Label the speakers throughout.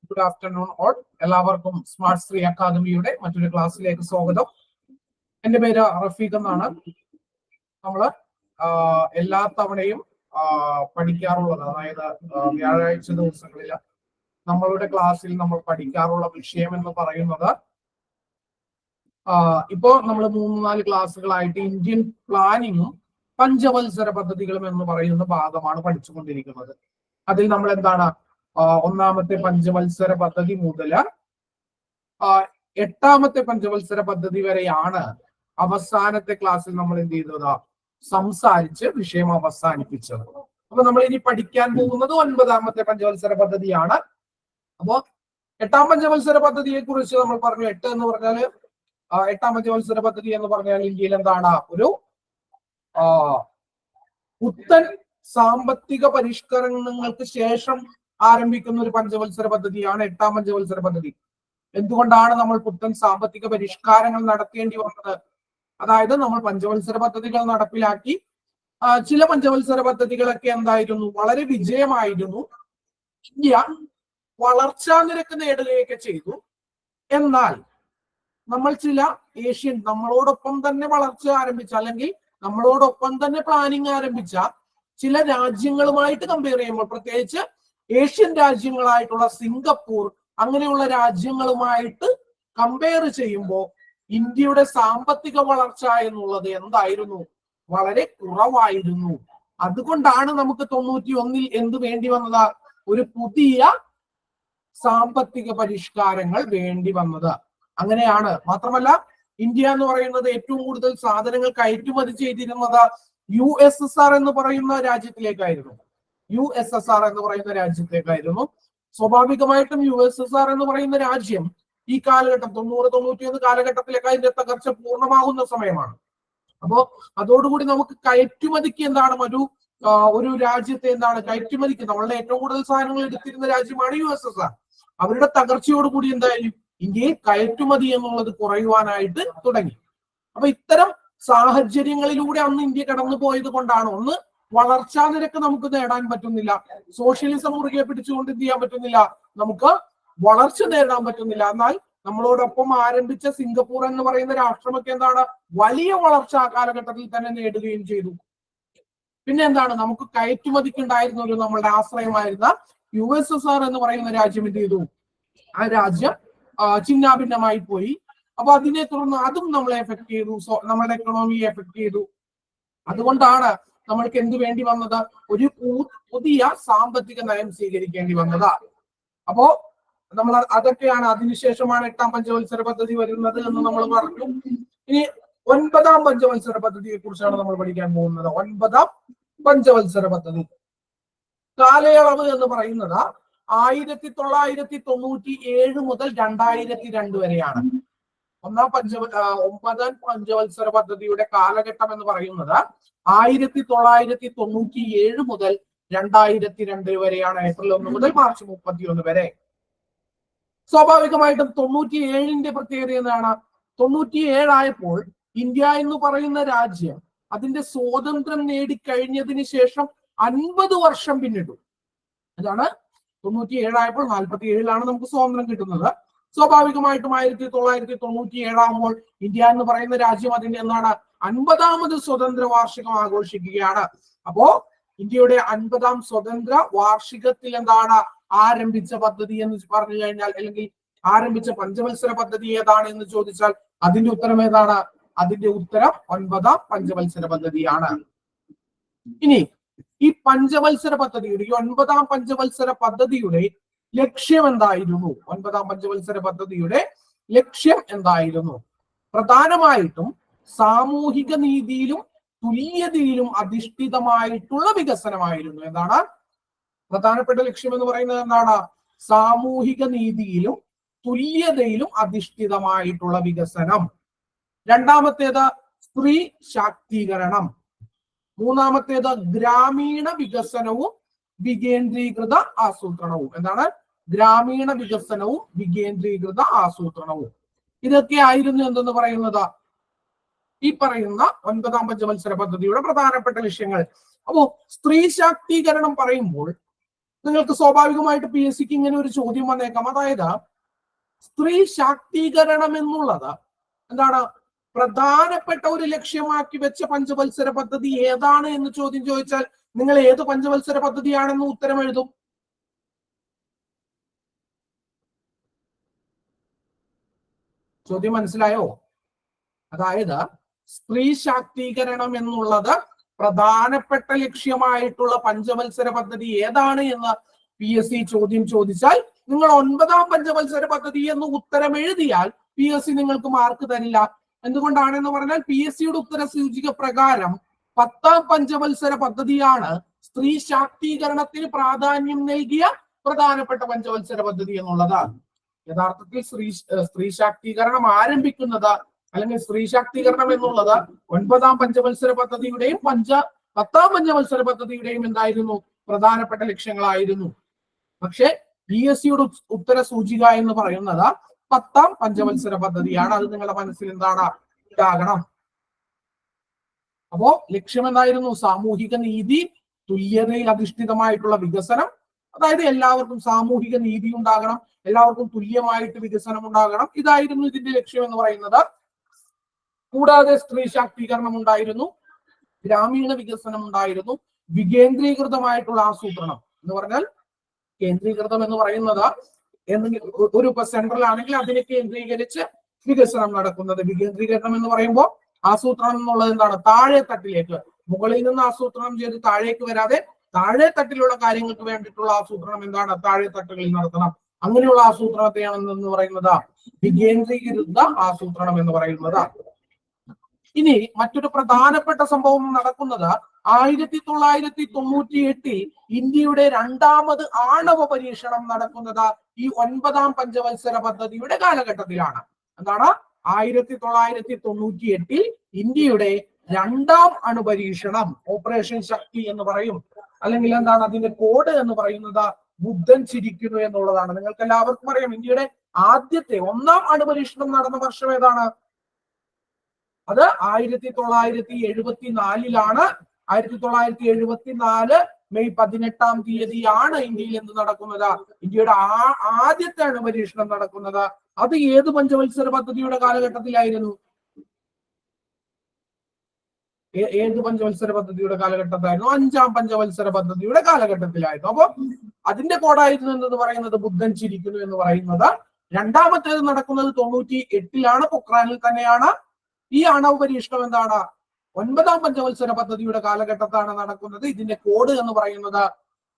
Speaker 1: Good afternoon all. എല്ലാവർക്കും smart Shri അക്കാദമിയുടെ മറ്റൊരു ക്ലാസ്സിലേക്ക് സ്വാഗതം. എൻ്റെ പേര് റഫീഖ് എന്നാണ്. നമ്മള് എല്ലാ തവണയും പഠിക്കാറുള്ളത്, അതായത് വ്യാഴാഴ്ച ദിവസങ്ങളിൽ നമ്മളുടെ ക്ലാസ്സിൽ നമ്മൾ പഠിക്കാറുള്ള വിഷയം എന്ന് പറയുന്നത്, ഇപ്പോ നമ്മൾ 3-4 ക്ലാസ്സുകളായിട്ട് ഇന്ത്യൻ പ്ലാനിങ്ങും പഞ്ചവത്സര പദ്ധതികളും എന്ന് പറയുന്ന ഭാഗമാണ് പഠിച്ചുകൊണ്ടിരിക്കുന്നത്. അതിൽ നമ്മൾ എന്താണ്, ഒന്നാമത്തെ പഞ്ചവത്സര പദ്ധതി മുതൽ 8ാമത്തെ പഞ്ചവത്സര പദ്ധതി വരെയാണ് അവസാനത്തെ ക്ലാസ്സിൽ നമ്മൾ എന്ത് ചെയ്തത്, സംസാരിച്ച് വിഷയം അവസാനിപ്പിച്ചത്. അപ്പൊ നമ്മൾ ഇനി പഠിക്കാൻ പോകുന്നത് 9ാമത്തെ പഞ്ചവത്സര പദ്ധതിയാണ്. അപ്പോ 8ാം പഞ്ചവത്സര പദ്ധതിയെ കുറിച്ച് നമ്മൾ പറഞ്ഞു. 8 എന്ന് പറഞ്ഞാല് 8ാം പഞ്ചവത്സര പദ്ധതി എന്ന് പറഞ്ഞാൽ ഇന്ത്യയിൽ എന്താണ്, ഒരു പുത്തൻ സാമ്പത്തിക പരിഷ്കരണങ്ങൾക്ക് ശേഷം ആരംഭിക്കുന്ന ഒരു പഞ്ചവത്സര പദ്ധതിയാണ് 8ാം പഞ്ചവത്സര പദ്ധതി. എന്തുകൊണ്ടാണ് നമ്മൾ പുത്തൻ സാമ്പത്തിക പരിഷ്കാരങ്ങൾ നടത്തേണ്ടി വന്നത്? അതായത് നമ്മൾ പഞ്ചവത്സര പദ്ധതികൾ നടപ്പിലാക്കി. ചില പഞ്ചവത്സര പദ്ധതികളൊക്കെ എന്തായിരുന്നു, വളരെ വിജയമായിരുന്നു. ഇന്ത്യ വളർച്ചാ നിരക്ക് നേടുകയൊക്കെ ചെയ്തു. എന്നാൽ നമ്മൾ ചില ഏഷ്യൻ, നമ്മളോടൊപ്പം തന്നെ വളർച്ച ആരംഭിച്ച, അല്ലെങ്കിൽ നമ്മളോടൊപ്പം തന്നെ പ്ലാനിങ് ആരംഭിച്ച ചില രാജ്യങ്ങളുമായിട്ട് കമ്പയർ ചെയ്യുമ്പോൾ, പ്രത്യേകിച്ച് ഏഷ്യൻ രാജ്യങ്ങളായിട്ടുള്ള സിംഗപ്പൂർ അങ്ങനെയുള്ള രാജ്യങ്ങളുമായിട്ട് കമ്പയർ ചെയ്യുമ്പോൾ ഇന്ത്യയുടെ സാമ്പത്തിക വളർച്ച എന്നുള്ളത് എന്തായിരുന്നു, വളരെ കുറവായിരുന്നു. അതുകൊണ്ടാണ് നമുക്ക് 91-ൽ എന്ത് വേണ്ടി വന്നത്, ഒരു പുതിയ സാമ്പത്തിക പരിഷ്കാരങ്ങൾ വേണ്ടി വന്നത്. അങ്ങനെയാണ്. മാത്രമല്ല, ഇന്ത്യ എന്ന് പറയുന്നത് ഏറ്റവും കൂടുതൽ സാധനങ്ങൾ കയറ്റുമതി ചെയ്തിരുന്നത് USSR എന്ന് പറയുന്ന രാജ്യത്തിലേക്കായിരുന്നു. USSR എന്ന് പറയുന്ന രാജ്യത്തേക്കായിരുന്നു. സ്വാഭാവികമായിട്ടും USSR എന്ന് പറയുന്ന രാജ്യം ഈ കാലഘട്ടം 90-91 കാലഘട്ടത്തിലേക്ക് അതിന്റെ തകർച്ച പൂർണ്ണമാകുന്ന സമയമാണ്. അപ്പോ അതോടുകൂടി നമുക്ക് കയറ്റുമതിക്ക് എന്താണ്, ഒരു രാജ്യത്തെ എന്താണ് കയറ്റുമതിക്ക്, നമ്മളുടെ ഏറ്റവും കൂടുതൽ സാധനങ്ങൾ എടുത്തിരുന്ന രാജ്യമാണ് USSR. അവരുടെ തകർച്ചയോടുകൂടി എന്തായാലും ഇന്ത്യയിൽ കയറ്റുമതി എന്നുള്ളത് കുറയുവാനായിട്ട് തുടങ്ങി. അപ്പൊ ഇത്തരം സാഹചര്യങ്ങളിലൂടെ അന്ന് ഇന്ത്യ കടന്നു പോയത് കൊണ്ടാണ്, ഒന്ന്, വളർച്ചാ നിരക്ക് നമുക്ക് നേടാൻ പറ്റുന്നില്ല, സോഷ്യലിസം മുറുകെ പിടിച്ചുകൊണ്ട് എന്ത് ചെയ്യാൻ പറ്റുന്നില്ല, നമുക്ക് വളർച്ച നേടാൻ പറ്റുന്നില്ല. എന്നാൽ നമ്മളോടൊപ്പം ആരംഭിച്ച സിംഗപ്പൂർ എന്ന് പറയുന്ന രാഷ്ട്രമൊക്കെ എന്താണ്, വലിയ വളർച്ച ആ കാലഘട്ടത്തിൽ തന്നെ നേടുകയും ചെയ്തു. പിന്നെ എന്താണ്, നമുക്ക് കയറ്റുമതിക്കുണ്ടായിരുന്ന ഒരു നമ്മളുടെ ആശ്രയമായിരുന്ന USSR എന്ന് പറയുന്ന രാജ്യം എന്ത് ചെയ്തു, ആ രാജ്യം ചിഹ്നാഭിന്നമായി പോയി. അപ്പൊ അതിനെ തുടർന്ന് അതും നമ്മളെ എഫക്ട് ചെയ്തു, നമ്മുടെ എക്കണോമിയെ എഫക്ട് ചെയ്തു. അതുകൊണ്ടാണ് നമ്മൾക്ക് എന്ത് വേണ്ടി വന്നത്, ഒരു പുതിയ സാമ്പത്തിക നയം സ്വീകരിക്കേണ്ടി വന്നത്. അപ്പോ നമ്മൾ അതൊക്കെയാണ്, അതിനുശേഷമാണ് 8ാം പഞ്ചവത്സര പദ്ധതി വരുന്നത് എന്ന് നമ്മൾ പറഞ്ഞു. ഇനി 9ാം പഞ്ചവത്സര പദ്ധതിയെ കുറിച്ചാണ് നമ്മൾ പഠിക്കാൻ പോകുന്നത്. 9ാം പഞ്ചവത്സര പദ്ധതി കാലയളവ് എന്ന് പറയുന്നത് 1997 മുതൽ 2002 വരെയാണ്. 9ാം പഞ്ചവത്സര പദ്ധതിയുടെ കാലഘട്ടം എന്ന് പറയുന്നത് 1997 മുതൽ 2002 വരെയാണ്. ഏപ്രിൽ 1 മുതൽ മാർച്ച് 31 വരെ. സ്വാഭാവികമായിട്ടും 97ന്റെ പ്രത്യേകത എന്താണ്, 97 ആയപ്പോൾ ഇന്ത്യ എന്ന് പറയുന്ന രാജ്യം അതിന്റെ സ്വാതന്ത്ര്യം നേടിക്കഴിഞ്ഞതിന് ശേഷം 50 വർഷം പിന്നിട്ടു. അതാണ് 97 ആയപ്പോൾ 47ലാണ് നമുക്ക് സ്വാതന്ത്ര്യം കിട്ടുന്നത്. സ്വാഭാവികമായിട്ടും 1997 ആകുമ്പോൾ ഇന്ത്യ എന്ന് പറയുന്ന രാജ്യം അതിന്റെ എന്താണ് 50ാമത് സ്വതന്ത്ര വാർഷികം ആഘോഷിക്കുകയാണ്. അപ്പോ ഇന്ത്യയുടെ 50ാം സ്വതന്ത്ര വാർഷികത്തിൽ എന്താണ് ആരംഭിച്ച പദ്ധതി എന്ന് പറഞ്ഞു കഴിഞ്ഞാൽ, അല്ലെങ്കിൽ ആരംഭിച്ച പഞ്ചവത്സര പദ്ധതി ഏതാണ് എന്ന് ചോദിച്ചാൽ അതിന്റെ ഉത്തരം ഏതാണ്? അതിന്റെ ഉത്തരം 9ാം പഞ്ചവത്സര പദ്ധതിയാണ്. ഇനി ഈ പഞ്ചവത്സര പദ്ധതിയുടെ, ഈ 9ാം പഞ്ചവത്സര പദ്ധതിയുടെ ലക്ഷ്യം എന്തായിരുന്നു? 9ാം പഞ്ചവത്സര പദ്ധതിയുടെ ലക്ഷ്യം എന്തായിരുന്നു? പ്രധാനമായിട്ടും സാമൂഹിക നീതിയിലും തുല്യതയിലും അധിഷ്ഠിതമായിട്ടുള്ള വികസനമായിരുന്നു. എന്താണ് പ്രധാനപ്പെട്ട ലക്ഷ്യം എന്ന് പറയുന്നത്? എന്താണ്? സാമൂഹിക നീതിയിലും തുല്യതയിലും അധിഷ്ഠിതമായിട്ടുള്ള വികസനം. രണ്ടാമത്തേത് സ്ത്രീ ശാക്തീകരണം. മൂന്നാമത്തേത് ഗ്രാമീണ വികസനവും വികേന്ദ്രീകൃത ആസൂത്രണവും. എന്താണ്? ഗ്രാമീണ വികസനവും വികേന്ദ്രീകൃത ആസൂത്രണവും. ഇതൊക്കെ ആയിരുന്നു എന്തെന്ന് പറയുന്നത്, ഈ പറയുന്ന 9ാം പഞ്ചവത്സര പദ്ധതിയുടെ പ്രധാനപ്പെട്ട ലക്ഷ്യങ്ങൾ. അപ്പോ സ്ത്രീ ശാക്തീകരണം പറയുമ്പോൾ നിങ്ങൾക്ക് സ്വാഭാവികമായിട്ട് PSC ഇങ്ങനെ ഒരു ചോദ്യം വന്നേക്കാം. അതായത് സ്ത്രീ ശാക്തീകരണം എന്നുള്ളത് എന്താണ് പ്രധാനപ്പെട്ട ഒരു ലക്ഷ്യമാക്കി വെച്ച പഞ്ചവത്സര പദ്ധതി ഏതാണ് എന്ന് ചോദ്യം ചോദിച്ചാൽ നിങ്ങൾ ഏത് പഞ്ചവത്സര പദ്ധതിയാണെന്ന് ഉത്തരം എഴുതും? ചോദ്യം മനസ്സിലായോ? അതായത് സ്ത്രീ ശാക്തീകരണം എന്നുള്ളത് പ്രധാനപ്പെട്ട ലക്ഷ്യമായിട്ടുള്ള പഞ്ചവത്സര പദ്ധതി ഏതാണ് എന്ന് PSC ചോദ്യം ചോദിച്ചാൽ നിങ്ങൾ 9ാം പഞ്ചവത്സര പദ്ധതി എന്ന് ഉത്തരം എഴുതിയാൽ PSC നിങ്ങൾക്ക് മാർക്ക് തരില്ല. എന്തുകൊണ്ടാണെന്ന് പറഞ്ഞാൽ PSCയുടെ ഉത്തര സൂചിക പ്രകാരം 10ാം പഞ്ചവത്സര പദ്ധതിയാണ് സ്ത്രീ ശാക്തീകരണത്തിന് പ്രാധാന്യം നൽകിയ പ്രധാനപ്പെട്ട പഞ്ചവത്സര പദ്ധതി എന്നുള്ളത്. യഥാർത്ഥത്തിൽ സ്ത്രീ ശാക്തീകരണം ആരംഭിക്കുന്നത് അല്ലെങ്കിൽ സ്ത്രീ ശാക്തീകരണം എന്നുള്ളത് 9ാം പഞ്ചവത്സര പദ്ധതിയുടെയും 10ാം പഞ്ചവത്സര പദ്ധതിയുടെയും എന്തായിരുന്നു പ്രധാനപ്പെട്ട ലക്ഷ്യങ്ങളായിരുന്നു. പക്ഷെ PSCയുടെ ഉത്തര സൂചിക എന്ന് പറയുന്നത് 10ാം പഞ്ചവത്സര പദ്ധതിയാണ്. അത് നിങ്ങളുടെ മനസ്സിൽ എന്താണ് ഉണ്ടാകണം. അപ്പോ ലക്ഷ്യം എന്തായിരുന്നു? സാമൂഹിക നീതി, തുല്യതയിൽ അധിഷ്ഠിതമായിട്ടുള്ള വികസനം. അതായത് എല്ലാവർക്കും സാമൂഹിക നീതി ഉണ്ടാകണം, എല്ലാവർക്കും തുല്യമായിട്ട് വികസനം ഉണ്ടാകണം. ഇതായിരുന്നു ഇതിന്റെ ലക്ഷ്യം എന്ന് പറയുന്നത്. കൂടാതെ സ്ത്രീ ശാക്തീകരണം ഉണ്ടായിരുന്നു, ഗ്രാമീണ വികസനം ഉണ്ടായിരുന്നു, വികേന്ദ്രീകൃതമായിട്ടുള്ള ആസൂത്രണം എന്ന് പറഞ്ഞാൽ കേന്ദ്രീകൃതം എന്ന് പറയുന്നത് ഒരു സെൻട്രൽ ആണെങ്കിൽ അതിനെ കേന്ദ്രീകരിച്ച് വികസനം നടക്കുന്നത്. വികേന്ദ്രീകരണം എന്ന് പറയുമ്പോൾ ആസൂത്രണം എന്നുള്ളത് എന്താണ്? താഴെ തട്ടിലേക്ക്, മുകളിൽ നിന്ന് ആസൂത്രണം ചെയ്ത് താഴേക്ക് വരാതെ താഴെ തട്ടിലുള്ള കാര്യങ്ങൾക്ക് വേണ്ടിയിട്ടുള്ള ആസൂത്രണം എന്താണ്? താഴെ തട്ടുകളിൽ നടത്തണം. അങ്ങനെയുള്ള ആസൂത്രണത്തെയാണ് എന്ന് പറയുന്നത് വികേന്ദ്രീകൃത ആസൂത്രണം എന്ന് പറയുന്നത്. ഇനി മറ്റൊരു പ്രധാനപ്പെട്ട സംഭവം നടക്കുന്നത് 1998 ഇന്ത്യയുടെ 2ാമത് ആണവ പരീക്ഷണം നടക്കുന്നത് ഈ 9ാം പഞ്ചവത്സര പദ്ധതിയുടെ കാലഘട്ടത്തിലാണ്. എന്താണ്? 1998 ഇന്ത്യയുടെ 2ാം അണുപരീക്ഷണം, ഓപ്പറേഷൻ ശക്തി എന്ന് പറയും. അല്ലെങ്കിൽ എന്താണ് അതിന്റെ കോഡ് എന്ന് പറയുന്നത്? ബുദ്ധൻ ചിരിക്കുന്നു എന്നുള്ളതാണ്. നിങ്ങൾക്ക് എല്ലാവർക്കും അറിയാം ഇന്ത്യയുടെ ആദ്യത്തെ 1ാം അണുപരീക്ഷണം നടന്ന വർഷം ഏതാണ്? അത് 1974 1974 മെയ് 18-ാം തീയതിയാണ് ഇന്ത്യയിൽ എന്ത് നടക്കുന്നത്? ഇന്ത്യയുടെ ആദ്യത്തെ അണുപരീക്ഷണം നടക്കുന്നത്. അത് ഏത് പഞ്ചവത്സര പദ്ധതിയുടെ കാലഘട്ടത്തിലായിരുന്നു? ഏത് പഞ്ചവത്സര പദ്ധതിയുടെ കാലഘട്ടത്തിലായിരുന്നു? 5ാം പഞ്ചവത്സര പദ്ധതിയുടെ കാലഘട്ടത്തിലായിരുന്നു. അപ്പൊ അതിന്റെ കോഡായിരുന്നു എന്ന് പറയുന്നത് ബുദ്ധൻ ചിരിക്കുന്നു എന്ന് പറയുന്നത്. 2ാമത്തേത് നടക്കുന്നത് 98 പൊക്രാനിൽ തന്നെയാണ്. ഈ ആണവ പരീക്ഷണം എന്താണ്? 9ാം പഞ്ചവത്സര പദ്ധതിയുടെ കാലഘട്ടത്താണ് നടക്കുന്നത്. ഇതിന്റെ കോഡ് എന്ന് പറയുന്നത്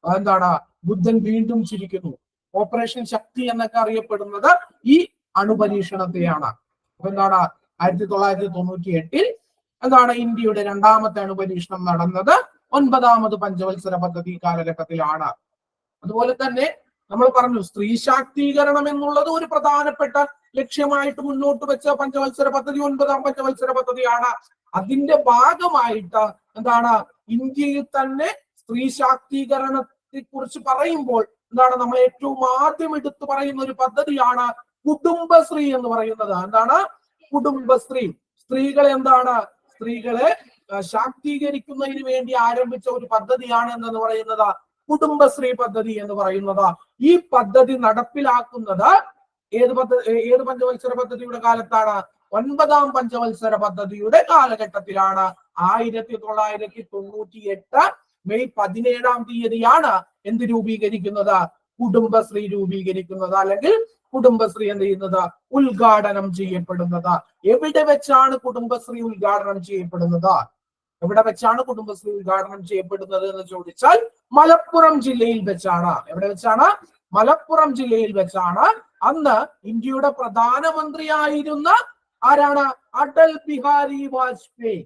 Speaker 1: എന്താണ്? ബുദ്ധൻ വീണ്ടും ചിരിക്കുന്നു. ഓപ്പറേഷൻ ശക്തി എന്നൊക്കെ അറിയപ്പെടുന്നത് ഈ അണുപരീക്ഷണത്തെയാണ്. അപ്പൊ എന്താണ്? 1998 എന്താണ് ഇന്ത്യയുടെ 2ാമത്തെ അണുപരീക്ഷണം നടന്നത് 9ാമത് പഞ്ചവത്സര പദ്ധതി കാലഘട്ടത്തിലാണ്. അതുപോലെ തന്നെ നമ്മൾ പറഞ്ഞു സ്ത്രീ ശാക്തീകരണം എന്നുള്ളത് ഒരു പ്രധാനപ്പെട്ട ലക്ഷ്യമായിട്ട് മുന്നോട്ട് വെച്ച പഞ്ചവത്സര പദ്ധതി 9ാം പഞ്ചവത്സര പദ്ധതിയാണ്. അതിന്റെ ഭാഗമായിട്ട് എന്താണ് ഇന്ത്യയിൽ തന്നെ സ്ത്രീ ശാക്തീകരണത്തെ കുറിച്ച് പറയുമ്പോൾ എന്താണ് നമ്മൾ ഏറ്റവും ആദ്യം എടുത്തു പറയുന്ന ഒരു പദ്ധതിയാണ് കുടുംബശ്രീ എന്ന് പറയുന്നത്. എന്താണ് കുടുംബശ്രീ? സ്ത്രീകളെ സ്ത്രീകളെ ശാക്തീകരിക്കുന്നതിന് വേണ്ടി ആരംഭിച്ച ഒരു പദ്ധതിയാണ് എന്ന് പറയുന്നത് കുടുംബശ്രീ പദ്ധതി എന്ന് പറയുന്നത്. ഈ പദ്ധതി നടപ്പിലാക്കുന്നത് ഏത് പഞ്ചവത്സര പദ്ധതിയുടെ കാലത്താണ്? 9ാം പഞ്ചവത്സര പദ്ധതിയുടെ കാലഘട്ടത്തിലാണ്. 1998 മെയ് 17-ാം തീയതിയാണ് എന്ത് രൂപീകരിക്കുന്നത്? കുടുംബശ്രീ രൂപീകരിക്കുന്നത്, അല്ലെങ്കിൽ കുടുംബശ്രീ എന്ത് ചെയ്യുന്നത്? ഉദ്ഘാടനം ചെയ്യപ്പെടുന്നത്. എവിടെ വെച്ചാണ് കുടുംബശ്രീ ഉദ്ഘാടനം ചെയ്യപ്പെടുന്നത്? എവിടെ വെച്ചാണ് കുടുംബശ്രീ ഉദ്ഘാടനം ചെയ്യപ്പെടുന്നത് എന്ന് ചോദിച്ചാൽ മലപ്പുറം ജില്ലയിൽ വെച്ചാണ്. എവിടെ വെച്ചാണ്? മലപ്പുറം ജില്ലയിൽ വെച്ചാണ്. അന്ന് ഇന്ത്യയുടെ പ്രധാനമന്ത്രിയായിരുന്ന ആരാണ്? അടൽ ബിഹാരി വാജ്പേയി.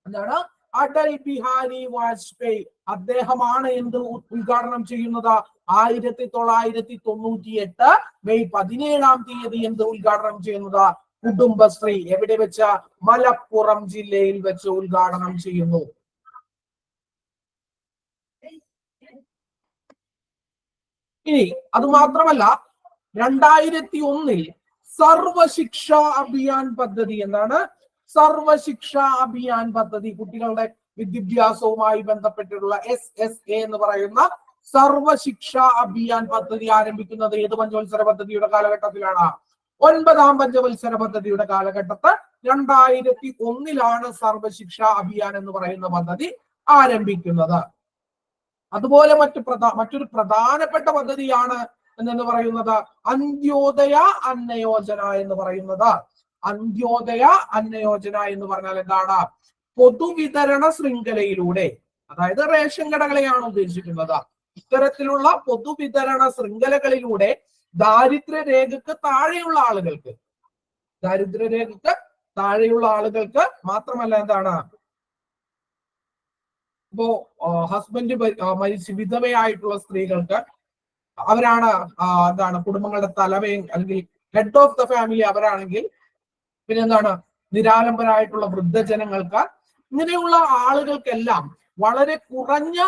Speaker 1: എന്താണ്? അടൽ ബിഹാരി വാജ്പേയി. അദ്ദേഹമാണ് എന്ത് ഉദ്ഘാടനം ചെയ്യുന്നത്? 1998 മെയ് 17-ാം തീയതി എന്ത് ഉദ്ഘാടനം ചെയ്യുന്നത്? കുടുംബശ്രീ. എവിടെ വെച്ച? മലപ്പുറം ജില്ലയിൽ വെച്ച് ഉദ്ഘാടനം ചെയ്യുന്നു. ഇനി അത് മാത്രമല്ല 2001 സർവശിക്ഷ അഭിയാൻ പദ്ധതി. എന്താണ് സർവശിക്ഷ അഭിയാൻ പദ്ധതി? കുട്ടികളുടെ വിദ്യാഭ്യാസവുമായി ബന്ധപ്പെട്ടിട്ടുള്ള SSA എന്ന് പറയുന്ന സർവശിക്ഷാ അഭിയാൻ പദ്ധതി ആരംഭിക്കുന്നത് ഏത് പഞ്ചവത്സര പദ്ധതിയുടെ കാലഘട്ടത്തിലാണ്? 9ാം പഞ്ചവത്സര പദ്ധതിയുടെ കാലഘട്ടത്ത് 2001 സർവശിക്ഷാ അഭിയാൻ എന്ന് പറയുന്ന പദ്ധതി ആരംഭിക്കുന്നത്. അതുപോലെ മറ്റൊരു പ്രധാനപ്പെട്ട പദ്ധതിയാണ് എന്ന് പറയുന്നത് അന്ത്യോദയ അന്ന യോജന എന്ന് പറയുന്നത്. അന്ത്യോദയ അന്ന യോജന എന്ന് പറഞ്ഞാൽ എന്താണ്? പൊതുവിതരണ ശൃംഖലയിലൂടെ, അതായത് റേഷൻ കടകളെയാണ് ഉദ്ദേശിക്കുന്നത്. ഇത്തരത്തിലുള്ള പൊതുവിതരണ ശൃംഖലകളിലൂടെ ദാരിദ്ര്യരേഖക്ക് താഴെയുള്ള ആളുകൾക്ക് മാത്രമല്ല എന്താണ്, ഇപ്പോ ഹസ്ബൻഡ് മരിച്ച് വിധവയായിട്ടുള്ള സ്ത്രീകൾക്ക്, അവരാണ് എന്താണ് കുടുംബങ്ങളുടെ തലവയും അല്ലെങ്കിൽ ഹെഡ് ഓഫ് ദ ഫാമിലി അവരാണെങ്കിൽ, പിന്നെ എന്താണ് നിരാലംബരായിട്ടുള്ള വൃദ്ധജനങ്ങൾക്ക്, ഇങ്ങനെയുള്ള ആളുകൾക്കെല്ലാം വളരെ കുറഞ്ഞ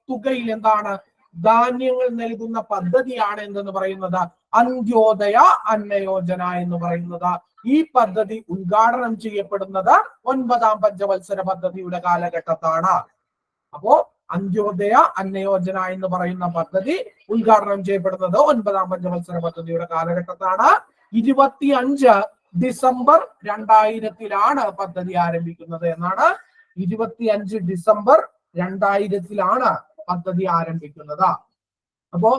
Speaker 1: തുകയിൽ എന്താണ് ധാന്യങ്ങൾ നൽകുന്ന പദ്ധതിയാണ് എന്തെന്ന് പറയുന്നത് അന്ത്യോദയ അന്ന യോജന എന്ന് പറയുന്നത്. ഈ പദ്ധതി ഉദ്ഘാടനം ചെയ്യപ്പെടുന്നത് 9ാം പഞ്ചവത്സര പദ്ധതിയുടെ കാലഘട്ടത്താണ്. അപ്പോ അന്ത്യോദയ അന്ന യോജന എന്ന് പറയുന്ന പദ്ധതി ഉദ്ഘാടനം ചെയ്യപ്പെടുന്നത് 9ാം പഞ്ചവത്സര പദ്ധതിയുടെ കാലഘട്ടത്താണ്. 25 ഡിസംബർ 2000 പദ്ധതി ആരംഭിക്കുന്നത് എന്നാണ്. 25 ഡിസംബർ 2000 പദ്ധതി ആരംഭിക്കുന്നത്. അപ്പോ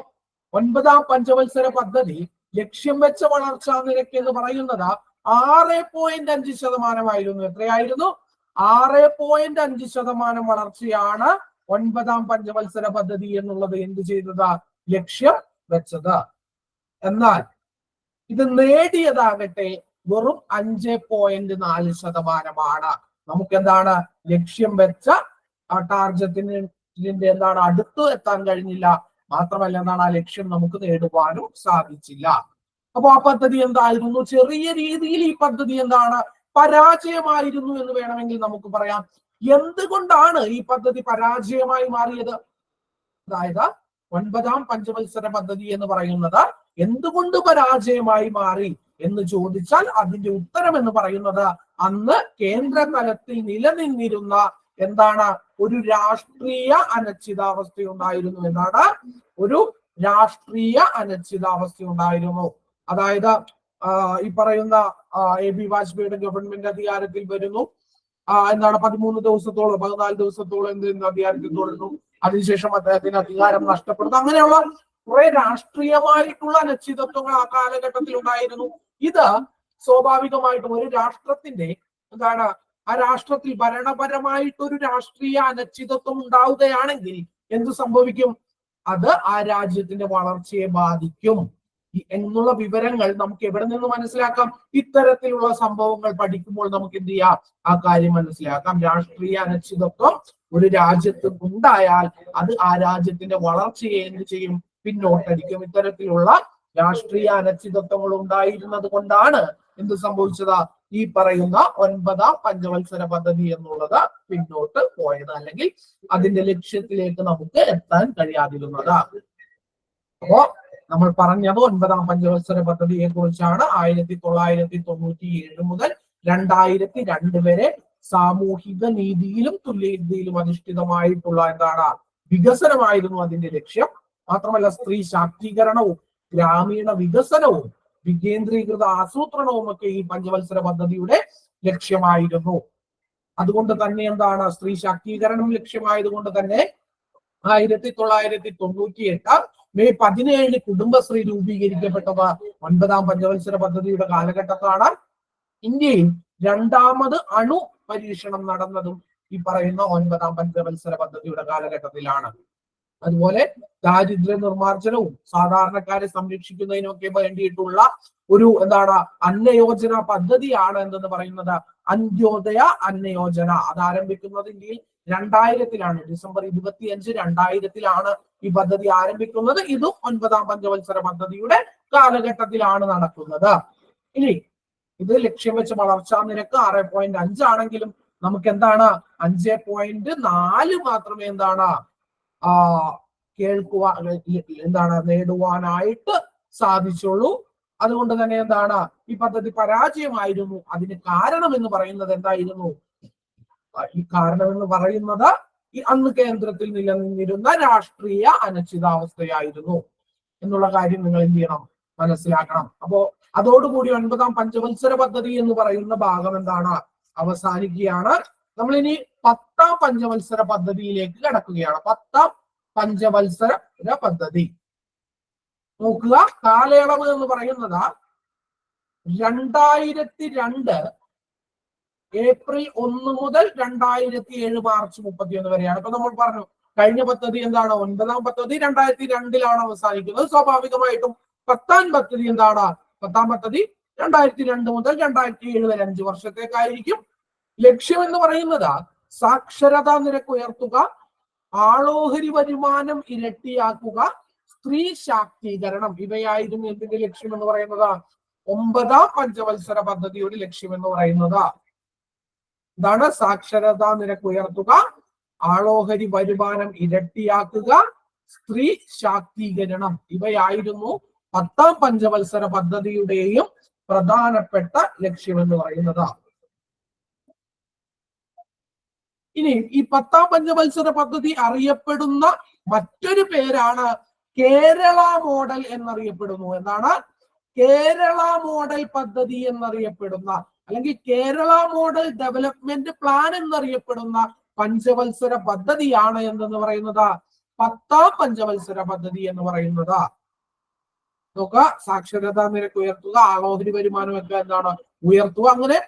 Speaker 1: 9ാം പഞ്ചവത്സര പദ്ധതി ലക്ഷ്യം വെച്ച വളർച്ചാ നിരക്ക് എന്ന് പറയുന്നത് 6.5% എത്രയായിരുന്നു? 6.5% വളർച്ചയാണ് 9ാം പഞ്ചവത്സര പദ്ധതി എന്നുള്ളത് എന്ത് ചെയ്തത്? ലക്ഷ്യം വെച്ചത്. എന്നാൽ ഇത് നേടിയതാകട്ടെ വെറും 5.4%. നമുക്ക് എന്താണ് ലക്ഷ്യം വെച്ച ടാർഗറ്റിന്റെ എന്താണ് അടുത്ത് എത്താൻ കഴിഞ്ഞില്ല. മാത്രമല്ല എന്താണ് ആ ലക്ഷ്യം നമുക്ക് നേടുവാനും സാധിച്ചില്ല. അപ്പൊ ആ പദ്ധതി എന്തായിരുന്നു? ചെറിയ രീതിയിൽ ഈ പദ്ധതി എന്താണ് പരാജയമായിരുന്നു എന്ന് വേണമെങ്കിൽ നമുക്ക് പറയാം. എന്തുകൊണ്ടാണ് ഈ പദ്ധതി പരാജയമായി മാറിയത്? അതായത് 9ാം പഞ്ചവത്സര പദ്ധതി എന്ന് പറയുന്നത് എന്തുകൊണ്ട് പരാജയമായി മാറി എന്ന് ചോദിച്ചാൽ അതിന്റെ ഉത്തരം എന്ന് പറയുന്നത് അന്ന് കേന്ദ്ര തലത്തിൽ നിലനിന്നിരുന്ന എന്താണ് ഒരു രാഷ്ട്രീയ അനിശ്ചിതാവസ്ഥ ഉണ്ടായിരുന്നു എന്നാണ്. ഒരു രാഷ്ട്രീയ അനിശ്ചിതാവസ്ഥ ഉണ്ടായിരുന്നു. അതായത് ഈ പറയുന്ന AB വാജ്പേയിയുടെ ഗവൺമെന്റ് അധികാരത്തിൽ വരുന്നു. എന്താണ് 13 ദിവസത്തോളം 14 ദിവസത്തോളം അധികാരത്തിൽ തുടരുന്നു. അതിനുശേഷം അദ്ദേഹത്തിന് അധികാരം നഷ്ടപ്പെടുന്നു. അങ്ങനെയുള്ള കുറെ രാഷ്ട്രീയമായിട്ടുള്ള അനിശ്ചിതത്വങ്ങൾ ആ കാലഘട്ടത്തിൽ ഉണ്ടായിരുന്നു. ഇത് സ്വാഭാവികമായിട്ടും ഒരു രാഷ്ട്രത്തിന്റെ എന്താണ് ആ രാഷ്ട്രത്തിൽ ഭരണപരമായിട്ടൊരു രാഷ്ട്രീയ അനിശ്ചിതത്വം ഉണ്ടാവുകയാണെങ്കിൽ എന്ത് സംഭവിക്കും? അത് ആ രാജ്യത്തിന്റെ വളർച്ചയെ ബാധിക്കും എന്നുള്ള വിവരങ്ങൾ നമുക്ക് എവിടെ നിന്ന് മനസ്സിലാക്കാം? ഇത്തരത്തിലുള്ള സംഭവങ്ങൾ പഠിക്കുമ്പോൾ നമുക്ക് എന്ത് ചെയ്യാം? ആ കാര്യം മനസ്സിലാക്കാം. രാഷ്ട്രീയ അനിശ്ചിതത്വം ഒരു രാജ്യത്ത് ഉണ്ടായാൽ അത് ആ രാജ്യത്തിന്റെ വളർച്ചയെ എന്ത് ചെയ്യും? പിന്നോട്ടടിക്കും. ഇത്തരത്തിലുള്ള രാഷ്ട്രീയ അനിശ്ചിതത്വങ്ങൾ ഉണ്ടായിരുന്നത് കൊണ്ടാണ് എന്ത് സംഭവിച്ചത്? ഈ പറയുന്ന 9ാം പഞ്ചവത്സര പദ്ധതി എന്നുള്ളത് പിന്നോട്ട് പോയത്, അല്ലെങ്കിൽ അതിന്റെ ലക്ഷ്യത്തിലേക്ക് നമുക്ക് എത്താൻ കഴിയാതിരുന്നത്. അപ്പോ നമ്മൾ പറഞ്ഞത് 9ാം പഞ്ചവത്സര പദ്ധതിയെ കുറിച്ചാണ്. 1997 മുതൽ 2002 വരെ സാമൂഹിക നീതിയിലും തുല്യതയിലും അധിഷ്ഠിതമായിട്ടുള്ള എന്താണ് വികസനമായിരുന്നു അതിന്റെ ലക്ഷ്യം. മാത്രമല്ല സ്ത്രീ ശാക്തീകരണവും ഗ്രാമീണ വികസനവും വികേന്ദ്രീകൃത ആസൂത്രണവും ഒക്കെ ഈ പഞ്ചവത്സര പദ്ധതിയുടെ ലക്ഷ്യമായിരുന്നു. അതുകൊണ്ട് തന്നെ എന്താണ് സ്ത്രീ ശാക്തീകരണം ലക്ഷ്യമായതുകൊണ്ട് തന്നെ 1998 മെയ് 17 കുടുംബശ്രീ രൂപീകരിക്കപ്പെട്ടത് 9ാം പഞ്ചവത്സര പദ്ധതിയുടെ കാലഘട്ടത്താണ്. ഇന്ത്യയിൽ 2ാമത് അണു പരീക്ഷണം നടന്നതും ഈ പറയുന്ന 9ാം പഞ്ചവത്സര പദ്ധതിയുടെ കാലഘട്ടത്തിലാണ്. അതുപോലെ ദാരിദ്ര്യ നിർമ്മാർജ്ജനവും സാധാരണക്കാരെ സംരക്ഷിക്കുന്നതിനൊക്കെ വേണ്ടിയിട്ടുള്ള ഒരു എന്താണ് അന്നയോജന പദ്ധതിയാണ് എന്തെന്ന് പറയുന്നത് അന്ത്യോദയ അന്നയോജന. അത് ആരംഭിക്കുന്നത് ഇന്ത്യയിൽ 2000 ഡിസംബർ 25, 2000 ഈ പദ്ധതി ആരംഭിക്കുന്നത്. ഇതും 9ാം പഞ്ചവത്സര പദ്ധതിയുടെ കാലഘട്ടത്തിലാണ് നടക്കുന്നത്. ഇനി ഇത് ലക്ഷ്യം വെച്ച വളർച്ചാ നിരക്ക് 6.5 ആണെങ്കിലും നമുക്ക് എന്താണ് 5.4 മാത്രമേ എന്താണ് നേടുവാനായിട്ട് സാധിച്ചുള്ളൂ. അതുകൊണ്ട് തന്നെ എന്താണ് ഈ പദ്ധതി പരാജയമായിരുന്നു. അതിന് കാരണം എന്ന് പറയുന്നത് എന്തായിരുന്നു? ഈ കാരണം എന്ന് പറയുന്നത് അന്ന് കേന്ദ്രത്തിൽ നിലനിന്നിരുന്ന രാഷ്ട്രീയ അനിശ്ചിതാവസ്ഥയായിരുന്നു എന്നുള്ള കാര്യം നിങ്ങൾ എന്ത് ചെയ്യണം, മനസ്സിലാക്കണം. അപ്പോ അതോടുകൂടി 9ാം പഞ്ചവത്സര പദ്ധതി എന്ന് പറയുന്ന ഭാഗം എന്താണ്, അവസാനിക്കുകയാണ്. നമ്മളിനി 10ാം പഞ്ചവത്സര പദ്ധതിയിലേക്ക് കടക്കുകയാണ്. 10ാം പഞ്ചവത്സര പദ്ധതി നോക്കുക. കാലയളവ് എന്ന് പറയുന്നത് 2002 ഏപ്രിൽ 1 മുതൽ 2007 മാർച്ച് 31 വരെയാണ്. ഇപ്പൊ നമ്മൾ പറഞ്ഞു കഴിഞ്ഞ പദ്ധതി എന്താണ്, 9ാം പദ്ധതി 2002 അവസാനിക്കുന്നത്. സ്വാഭാവികമായിട്ടും 10ാം പദ്ധതി എന്താണ്, 10ാം പദ്ധതി 2002 മുതൽ 2007 വരെ 5 വർഷത്തേക്കായിരിക്കും. ലക്ഷ്യം എന്ന് പറയുന്നത് സാക്ഷരതാ നിരക്ക് ഉയർത്തുക, ആളോഹരി വരുമാനം ഇരട്ടിയാക്കുക, സ്ത്രീ ശാക്തീകരണം, ഇവയായിരുന്നു എന്തിന്റെ ലക്ഷ്യം എന്ന് പറയുന്നത്, 9ാം പഞ്ചവത്സര പദ്ധതിയുടെ ലക്ഷ്യം എന്ന് പറയുന്നത്. ഇതാണ് സാക്ഷരതാ നിരക്ക് ഉയർത്തുക, ആളോഹരി വരുമാനം ഇരട്ടിയാക്കുക, സ്ത്രീ ശാക്തീകരണം, ഇവയായിരുന്നു 10ാം പഞ്ചവത്സര പദ്ധതിയുടെയും പ്രധാനപ്പെട്ട ലക്ഷ്യം എന്ന് പറയുന്നത്. ഇനി ഈ 10ാം പഞ്ചവത്സര പദ്ധതി അറിയപ്പെടുന്ന മറ്റൊരു പേരാണ് കേരള മോഡൽ എന്നറിയപ്പെടുന്നു. എന്താണ്, കേരള മോഡൽ പദ്ധതി എന്നറിയപ്പെടുന്ന, അല്ലെങ്കിൽ കേരള മോഡൽ ഡെവലപ്മെന്റ് പ്ലാൻ എന്നറിയപ്പെടുന്ന പഞ്ചവത്സര പദ്ധതിയാണ് എന്തെന്ന് പറയുന്നത്, 10ാം പഞ്ചവത്സര പദ്ധതി എന്ന് പറയുന്നത്. നോക്കുക, സാക്ഷരതാ നിരക്ക് ഉയർത്തുക, ആളോഹരി വരുമാനമൊക്കെ എന്താണ് ഉയർത്തുക, അങ്ങനെ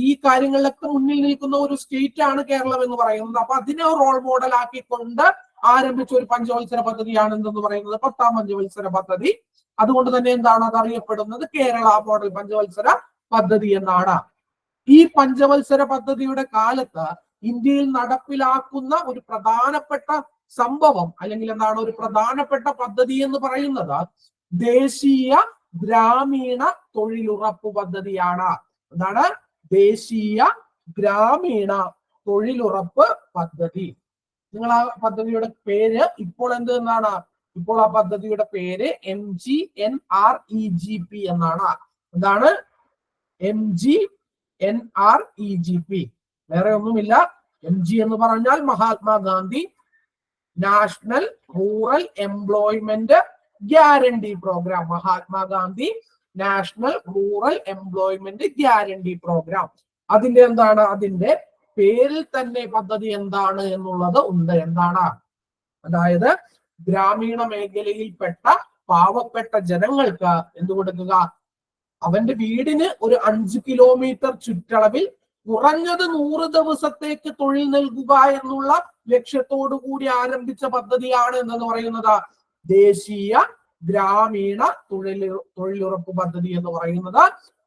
Speaker 1: ഈ കാര്യങ്ങളിലൊക്കെ മുന്നിൽ നിൽക്കുന്ന ഒരു സ്റ്റേറ്റ് ആണ് കേരളം എന്ന് പറയുന്നത്. അപ്പൊ അതിനെ റോൾ മോഡൽ ആക്കിക്കൊണ്ട് ആരംഭിച്ച ഒരു പഞ്ചവത്സര പദ്ധതിയാണ് എന്തെന്ന് പറയുന്നത് 10ാം പഞ്ചവത്സര പദ്ധതി. അതുകൊണ്ട് തന്നെ എന്താണ് അത് അറിയപ്പെടുന്നത്, കേരള മോഡൽ പഞ്ചവത്സര പദ്ധതി എന്നാണ്. ഈ പഞ്ചവത്സര പദ്ധതിയുടെ കാലത്ത് ഇന്ത്യയിൽ നടപ്പിലാക്കുന്ന ഒരു പ്രധാനപ്പെട്ട സംഭവം, അല്ലെങ്കിൽ എന്താണ് ഒരു പ്രധാനപ്പെട്ട പദ്ധതി എന്ന് പറയുന്നത് ദേശീയ ഗ്രാമീണ തൊഴിലുറപ്പ് പദ്ധതിയാണ്. എന്താണ്, ദേശീയ ഗ്രാമീണ തൊഴിലുറപ്പ് പദ്ധതി. നിങ്ങൾ ആ പദ്ധതിയുടെ പേര് ഇപ്പോൾ എന്ത് എന്നാണ്, ഇപ്പോൾ ആ പദ്ധതിയുടെ പേര് MGNREGP എന്നാണ്. എന്താണ്, MGNREGP, വേറെ ഒന്നുമില്ല. MG എന്ന് പറഞ്ഞാൽ Mahatma Gandhi national rural employment guarantee programme. Mahatma Gandhi national rural employment guarantee programme. അതിന്റെ എന്താണ്, അതിന്റെ പേരിൽ തന്നെ പദ്ധതി എന്താണ് എന്നുള്ളത് ഉണ്ട്. എന്താണ്, അതായത് ഗ്രാമീണ മേഖലയിൽപ്പെട്ട പാവപ്പെട്ട ജനങ്ങൾക്ക് എന്ത് കൊടുക്കുക, അവന്റെ വീടിന് ഒരു 5 കിലോമീറ്റർ ചുറ്റളവിൽ കുറഞ്ഞത് 100 ദിവസത്തേക്ക് തൊഴിൽ നൽകുക എന്നുള്ള ലക്ഷ്യത്തോടു കൂടി ആരംഭിച്ച പദ്ധതിയാണ് എന്ന് പറയുന്നത് ദേശീയ ഗ്രാമീണ തൊഴിലുറപ്പ് പദ്ധതി എന്ന് പറയുന്നത്.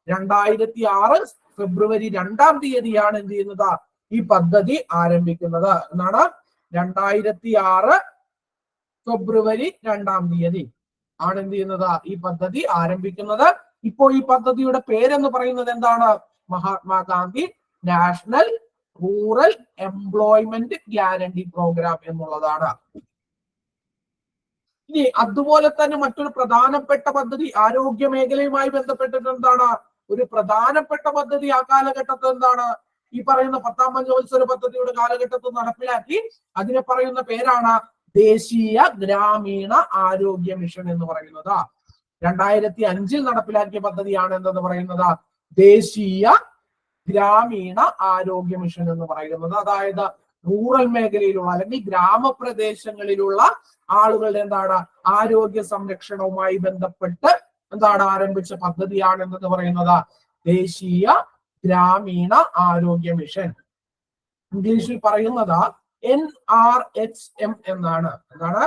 Speaker 1: 2006 ഫെബ്രുവരി 2-ാം തീയതിയാണ് എന്ത് ചെയ്യുന്നത്, ഈ പദ്ധതി ആരംഭിക്കുന്നത്. എന്നാണ് 2006 ഫെബ്രുവരി 2-ാം തീയതി ആണ് എന്ത് ചെയ്യുന്നത്, ഈ പദ്ധതി ആരംഭിക്കുന്നത്. ഇപ്പോൾ ഈ പദ്ധതിയുടെ പേരെന്ന് പറയുന്നത് എന്താണ്, Mahatma Gandhi national rural employment guarantee programme എന്നുള്ളതാണ്. ഇനി അതുപോലെ തന്നെ മറ്റൊരു പ്രധാനപ്പെട്ട പദ്ധതി ആരോഗ്യ മേഖലയുമായി ബന്ധപ്പെട്ടിട്ട് എന്താണ്, ഒരു പ്രധാനപ്പെട്ട പദ്ധതി ആ കാലഘട്ടത്തിൽ എന്താണ്, ഈ പറയുന്ന 10ാം പഞ്ചവത്സര പദ്ധതിയുടെ കാലഘട്ടത്തിൽ നടപ്പിലാക്കി. അതിനെ പറയുന്ന പേരാണ് ദേശീയ ഗ്രാമീണ ആരോഗ്യ മിഷൻ എന്ന് പറയുന്നത്. 2005 നടപ്പിലാക്കിയ പദ്ധതിയാണ് എന്തെന്ന് പറയുന്നത് ദേശീയ ഗ്രാമീണ ആരോഗ്യ മിഷൻ എന്ന് പറയുന്നത്. അതായത് റൂറൽ മേഖലയിലുള്ള അല്ലെങ്കിൽ ഗ്രാമപ്രദേശങ്ങളിലുള്ള ആളുകളുടെ എന്താണ് ആരോഗ്യ സംരക്ഷണവുമായി ബന്ധപ്പെട്ട് എന്താണ് ആരംഭിച്ച പദ്ധതിയാണ് എന്തെന്ന് പറയുന്നത് ദേശീയ ഗ്രാമീണ ആരോഗ്യ മിഷൻ. ഇംഗ്ലീഷിൽ പറയുന്നത് NRHM എന്നാണ്. എന്താണ്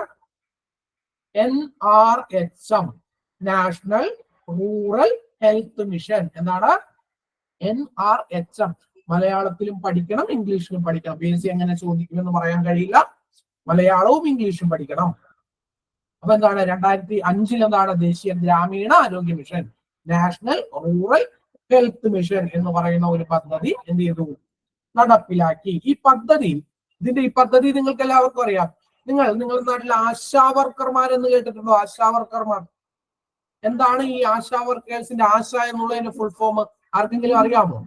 Speaker 1: NRHM, national rural health mission. എന്താണ് NRHM. മലയാളത്തിലും പഠിക്കണം, ഇംഗ്ലീഷിലും പഠിക്കണം. PSC എങ്ങനെ ചോദിക്കുമെന്ന് പറയാൻ കഴിയില്ല. മലയാളവും ഇംഗ്ലീഷും പഠിക്കണം. അപ്പൊ എന്താണ് 2005 എന്താണ് ദേശീയ ഗ്രാമീണ ആരോഗ്യ mission, national rural health mission എന്ന് പറയുന്ന ഒരു പദ്ധതി എന്ത് ചെയ്തു, നടപ്പിലാക്കി. ഈ പദ്ധതി നിങ്ങൾക്ക് എല്ലാവർക്കും അറിയാം. നിങ്ങളുടെ നാട്ടിൽ ആശാ വർക്കർമാർ എന്ന് കേട്ടിട്ടുണ്ടോ? ആശാ വർക്കർമാർ എന്താണ്? ഈ ആശാ വർക്കേഴ്സിന്റെ ആശ എന്നുള്ളതിന്റെ ഫുൾ ഫോം ആർക്കെങ്കിലും അറിയാമോ?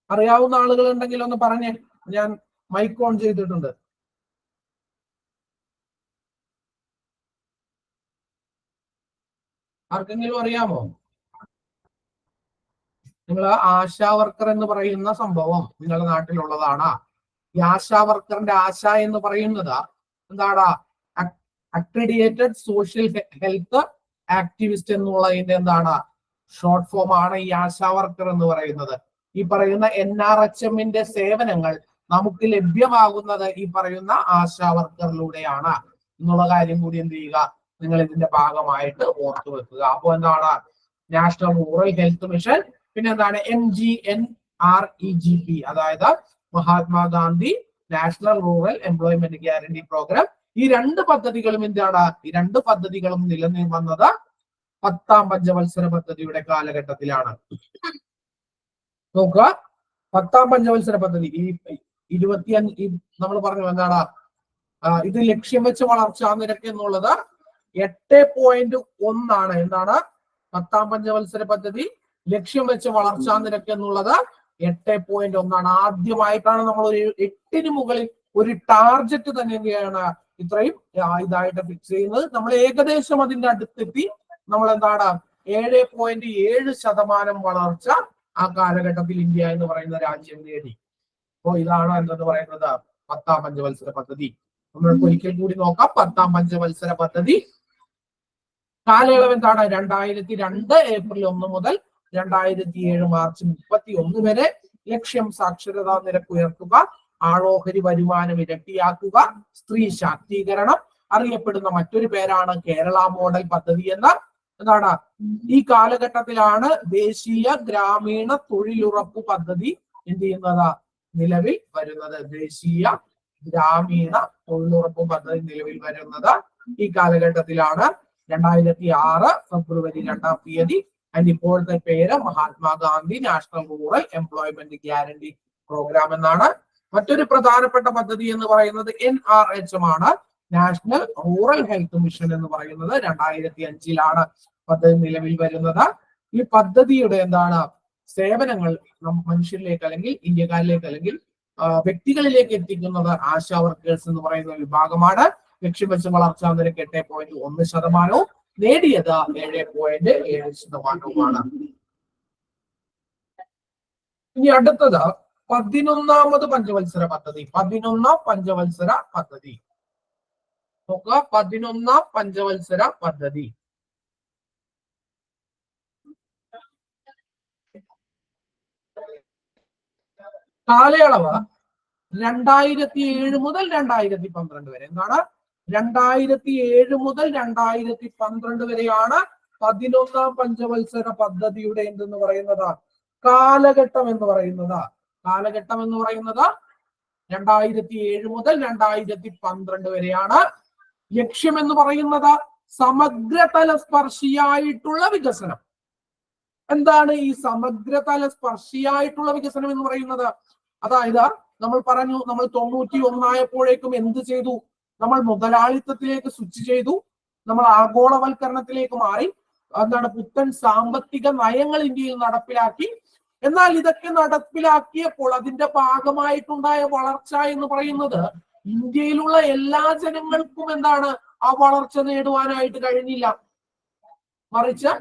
Speaker 1: അറിയാവുന്ന ആളുകൾ ഉണ്ടെങ്കിൽ ഒന്ന് പറഞ്ഞേ. ഞാൻ മൈക്ക് ഓൺ ചെയ്തിട്ടുണ്ട്. ആർക്കെങ്കിലും അറിയാമോ? നിങ്ങൾ ആശാ വർക്കർ എന്ന് പറയുന്ന സംഭവം നിങ്ങളുടെ നാട്ടിലുള്ളതാണ്. ഈ ആശാ വർക്കറിന്റെ ആശ എന്ന് പറയുന്നത് എന്താണ്? അക്രഡിറ്റഡ് സോഷ്യൽ ഹെൽത്ത് ആക്ടിവിസ്റ്റ് എന്നുള്ളതിന്റെ എന്താണ് ഷോർട്ട് ഫോം ആണ് ഈ ആശാ വർക്കർ എന്ന് പറയുന്നത്. ഈ പറയുന്ന NRHMന്റെ സേവനങ്ങൾ നമുക്ക് ലഭ്യമാകുന്നത് ഈ പറയുന്ന ആശാ വർക്കറിലൂടെയാണ് എന്നുള്ള കാര്യം കൂടി എന്ത് ചെയ്യുക, നിങ്ങൾ ഇതിന്റെ ഭാഗമായിട്ട് ഓർത്തു വെക്കുക. അപ്പൊ എന്താണ് നാഷണൽ റൂറൽ ഹെൽത്ത് മിഷൻ, പിന്നെ എന്താണ് MGNREGP, അതായത് Mahatma Gandhi national rural employment guarantee programme. ഈ രണ്ട് പദ്ധതികളും എന്താണ്? ഈ രണ്ട് പദ്ധതികളും നിലനിൽ വന്നത് 10ാം പഞ്ചവത്സര പദ്ധതിയുടെ കാലഘട്ടത്തിലാണ്. നോക്കുക, 10ാം പഞ്ചവത്സര പദ്ധതി ഈ 25 നമ്മൾ പറഞ്ഞു എന്താണ് ഇത് ലക്ഷ്യം വെച്ച് വളർച്ചാ നിരക്ക് എന്നുള്ളത് 8.1 ആണ്. എന്താണ് 10ാം പഞ്ചവത്സര പദ്ധതി ലക്ഷ്യം വെച്ച് വളർച്ചാ നിരക്ക് എന്നുള്ളത് 8.1 ആണ്. ആദ്യമായിട്ടാണ് നമ്മൾ ഒരു 8ന് മുകളിൽ ഒരു ടാർജറ്റ് തന്നെ എന്താണ് ഇത്രയും ഇതായിട്ട് ഫിക്സ് ചെയ്യുന്നത്. നമ്മൾ ഏകദേശം അതിന്റെ അടുത്തെത്തി. നമ്മൾ എന്താണ് 7.7% വളർച്ച ആ കാലഘട്ടത്തിൽ ഇന്ത്യ എന്ന് പറയുന്ന രാജ്യം നേടി. അപ്പോ ഇതാണ് എന്തെന്ന് പറയുന്നത് 10ാം പഞ്ചവത്സര പദ്ധതി. നമ്മൾക്ക് ഒരിക്കൽ കൂടി നോക്കാം. 10ാം പഞ്ചവത്സര പദ്ധതി കാലയളവ് എന്താണ്? 2002 ഏപ്രിൽ 1 മുതൽ 2007 മാർച്ച് 31 വരെ. ലക്ഷ്യം സാക്ഷരതാ നിരക്ക് ഉയർത്തുക, ആളോഹരി വരുമാനം ഇരട്ടിയാക്കുക, സ്ത്രീ ശാക്തീകരണം. അറിയപ്പെടുന്ന മറ്റൊരു പേരാണ് കേരള മോഡൽ പദ്ധതി എന്ന. എന്താണ് ഈ കാലഘട്ടത്തിലാണ് ദേശീയ ഗ്രാമീണ തൊഴിലുറപ്പ് പദ്ധതി എന്ത് ചെയ്യുന്നത് നിലവിൽ വരുന്നത്. ദേശീയ ഗ്രാമീണ തൊഴിലുറപ്പ് പദ്ധതി നിലവിൽ വരുന്നത് ഈ കാലഘട്ടത്തിലാണ്. 2006 ഫെബ്രുവരി 2-ാം തീയതി. അതിന്റെ ഇപ്പോഴത്തെ പേര് Mahatma Gandhi national rural employment guarantee programme എന്നാണ്. മറ്റൊരു പ്രധാനപ്പെട്ട പദ്ധതി എന്ന് പറയുന്നത് NRHM ആണ്, നാഷണൽ റൂറൽ ഹെൽത്ത് മിഷൻ എന്ന് പറയുന്നത്. 2005 പദ്ധതി നിലവിൽ വരുന്നത്. ഈ പദ്ധതിയുടെ എന്താണ് സേവനങ്ങൾ മനുഷ്യരിലേക്ക് അല്ലെങ്കിൽ ഇന്ത്യക്കാരിലേക്ക് അല്ലെങ്കിൽ വ്യക്തികളിലേക്ക് എത്തിക്കുന്നത് ആശാ വർക്കേഴ്സ് എന്ന് പറയുന്ന വിഭാഗമാണ്. ലക്ഷ്യം വെച്ച് വളർച്ചാ നിരക്ക് 8.1%, നേടിയത് 7.7%. ഇനി അടുത്തത് 11ാമത് പഞ്ചവത്സര പദ്ധതി. 11ാം പഞ്ചവത്സര പദ്ധതി നോക്കുക. 11ാം പഞ്ചവത്സര പദ്ധതി കാലയളവ് 2007 മുതൽ 2012 വരെ. എന്താണ് 2007 മുതൽ 2012 വരെയാണ് 11ാം പഞ്ചവത്സര പദ്ധതിയുടെ എന്തെന്ന് പറയുന്നത് കാലഘട്ടം എന്ന് പറയുന്നത്. കാലഘട്ടം എന്ന് പറയുന്നത് 2007 മുതൽ 2012 വരെയാണ്. ലക്ഷ്യം എന്ന് പറയുന്നത് സമഗ്രതല സ്പർശിയായിട്ടുള്ള വികസനം. എന്താണ് ഈ സമഗ്രതല സ്പർശിയായിട്ടുള്ള വികസനം എന്ന് പറയുന്നത്? അതായത് നമ്മൾ പറഞ്ഞു, നമ്മൾ 91 ആയപ്പോഴേക്കും എന്ത് ചെയ്തു? നമ്മൾ മുതലാളിത്തത്തിലേക്ക് സ്വിച്ച് ചെയ്തു, നമ്മൾ ആഗോളവൽക്കരണത്തിലേക്ക് മാറി. എന്താണ് പുത്തൻ സാമ്പത്തിക നയങ്ങൾ ഇന്ത്യയിൽ നടപ്പിലാക്കി. എന്നാൽ ഇതൊക്കെ നടപ്പിലാക്കിയപ്പോൾ അതിന്റെ ഭാഗമായിട്ടുണ്ടായ വളർച്ച എന്ന് പറയുന്നത് ഇന്ത്യയിലുള്ള എല്ലാ ജനങ്ങൾക്കും എന്താണ് ആ വളർച്ച നേടുവാനായിട്ട് കഴിഞ്ഞില്ല. മറിച്ച്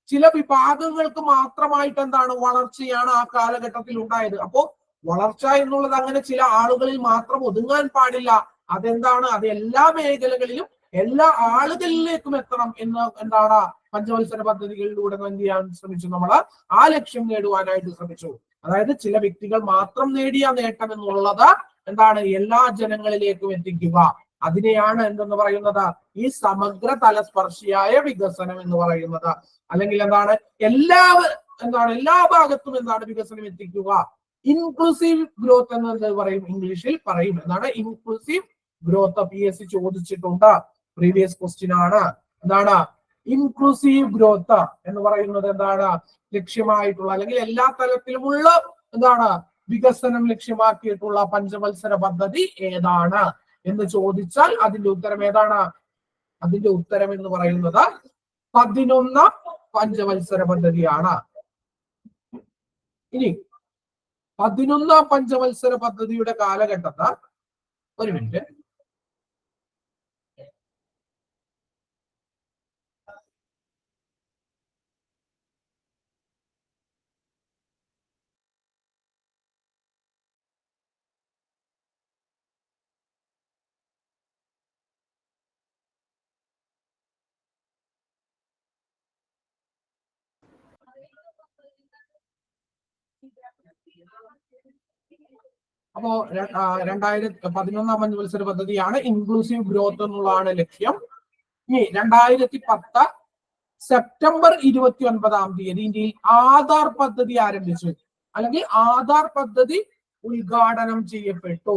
Speaker 1: ചില വിഭാഗങ്ങൾക്ക് മാത്രമായിട്ട് എന്താണ് വളർച്ചയാണ് ആ കാലഘട്ടത്തിൽ ഉണ്ടായത്. അപ്പോ വളർച്ച എന്നുള്ളത് അങ്ങനെ ചില ആളുകളിൽ മാത്രം ഒതുങ്ങാൻ പാടില്ല. അതെന്താണ്, അത് എല്ലാ മേഖലകളിലും എല്ലാ ആളുകളിലേക്കും എത്തണം എന്ന് എന്താണ് പഞ്ചവത്സര പദ്ധതികളിലൂടെ എന്ത് ചെയ്യാൻ ശ്രമിച്ചു? നമ്മൾ ആ ലക്ഷ്യം നേടുവാനായിട്ട് ശ്രമിച്ചു. അതായത് ചില വ്യക്തികൾ മാത്രം നേടിയ നേട്ടം എന്നുള്ളത് എന്താണ് എല്ലാ ജനങ്ങളിലേക്കും എത്തിക്കുക. അതിനെയാണ് എന്തെന്ന് പറയുന്നത് ഈ സമഗ്ര തലസ്പർശിയായ വികസനം എന്ന് പറയുന്നത്. അല്ലെങ്കിൽ എന്താണ് എല്ലാ ഭാഗത്തും എന്താണ് വികസനം എത്തിക്കുക. ഇൻക്ലൂസീവ് ഗ്രോത്ത് എന്നത് പറയും, ഇംഗ്ലീഷിൽ പറയും. എന്താണ് ഇൻക്ലൂസീവ് ഗ്രോത്ത്? PSC ചോദിച്ചിട്ടുണ്ട്, പ്രീവിയസ് ക്വസ്റ്റ്യൻ ആണ്. എന്താണ് ഇൻക്ലൂസീവ് ഗ്രോത്ത് എന്ന് പറയുന്നത്? എന്താണ് ലക്ഷ്യമായിട്ടുള്ള അല്ലെങ്കിൽ എല്ലാ തലത്തിലുമുള്ള എന്താണ് വികസനം ലക്ഷ്യമാക്കിയിട്ടുള്ള പഞ്ചവത്സര പദ്ധതി ഏതാണ് എന്ന് ചോദിച്ചാൽ അതിന്റെ ഉത്തരം ഏതാണ്? അതിന്റെ ഉത്തരം എന്ന് പറയുന്നത് 11ാം പഞ്ചവത്സര പദ്ധതിയാണ്. ഇനി 11ാം പഞ്ചവത്സര പദ്ധതിയുടെ കാലഘട്ടത്തിൽ ഒരു മിനിറ്റ് അപ്പോ 2011ാം പഞ്ചവത്സര പദ്ധതിയാണ് ഇൻക്ലൂസീവ് ഗ്രോത്ത് എന്നുള്ളതാണ് ലക്ഷ്യം. ഇനി 2010 സെപ്റ്റംബർ 29ാം തീയതി ഇന്ത്യയിൽ ആധാർ പദ്ധതി ആരംഭിച്ചു, അല്ലെങ്കിൽ ആധാർ പദ്ധതി ഉദ്ഘാടനം ചെയ്യപ്പെട്ടു.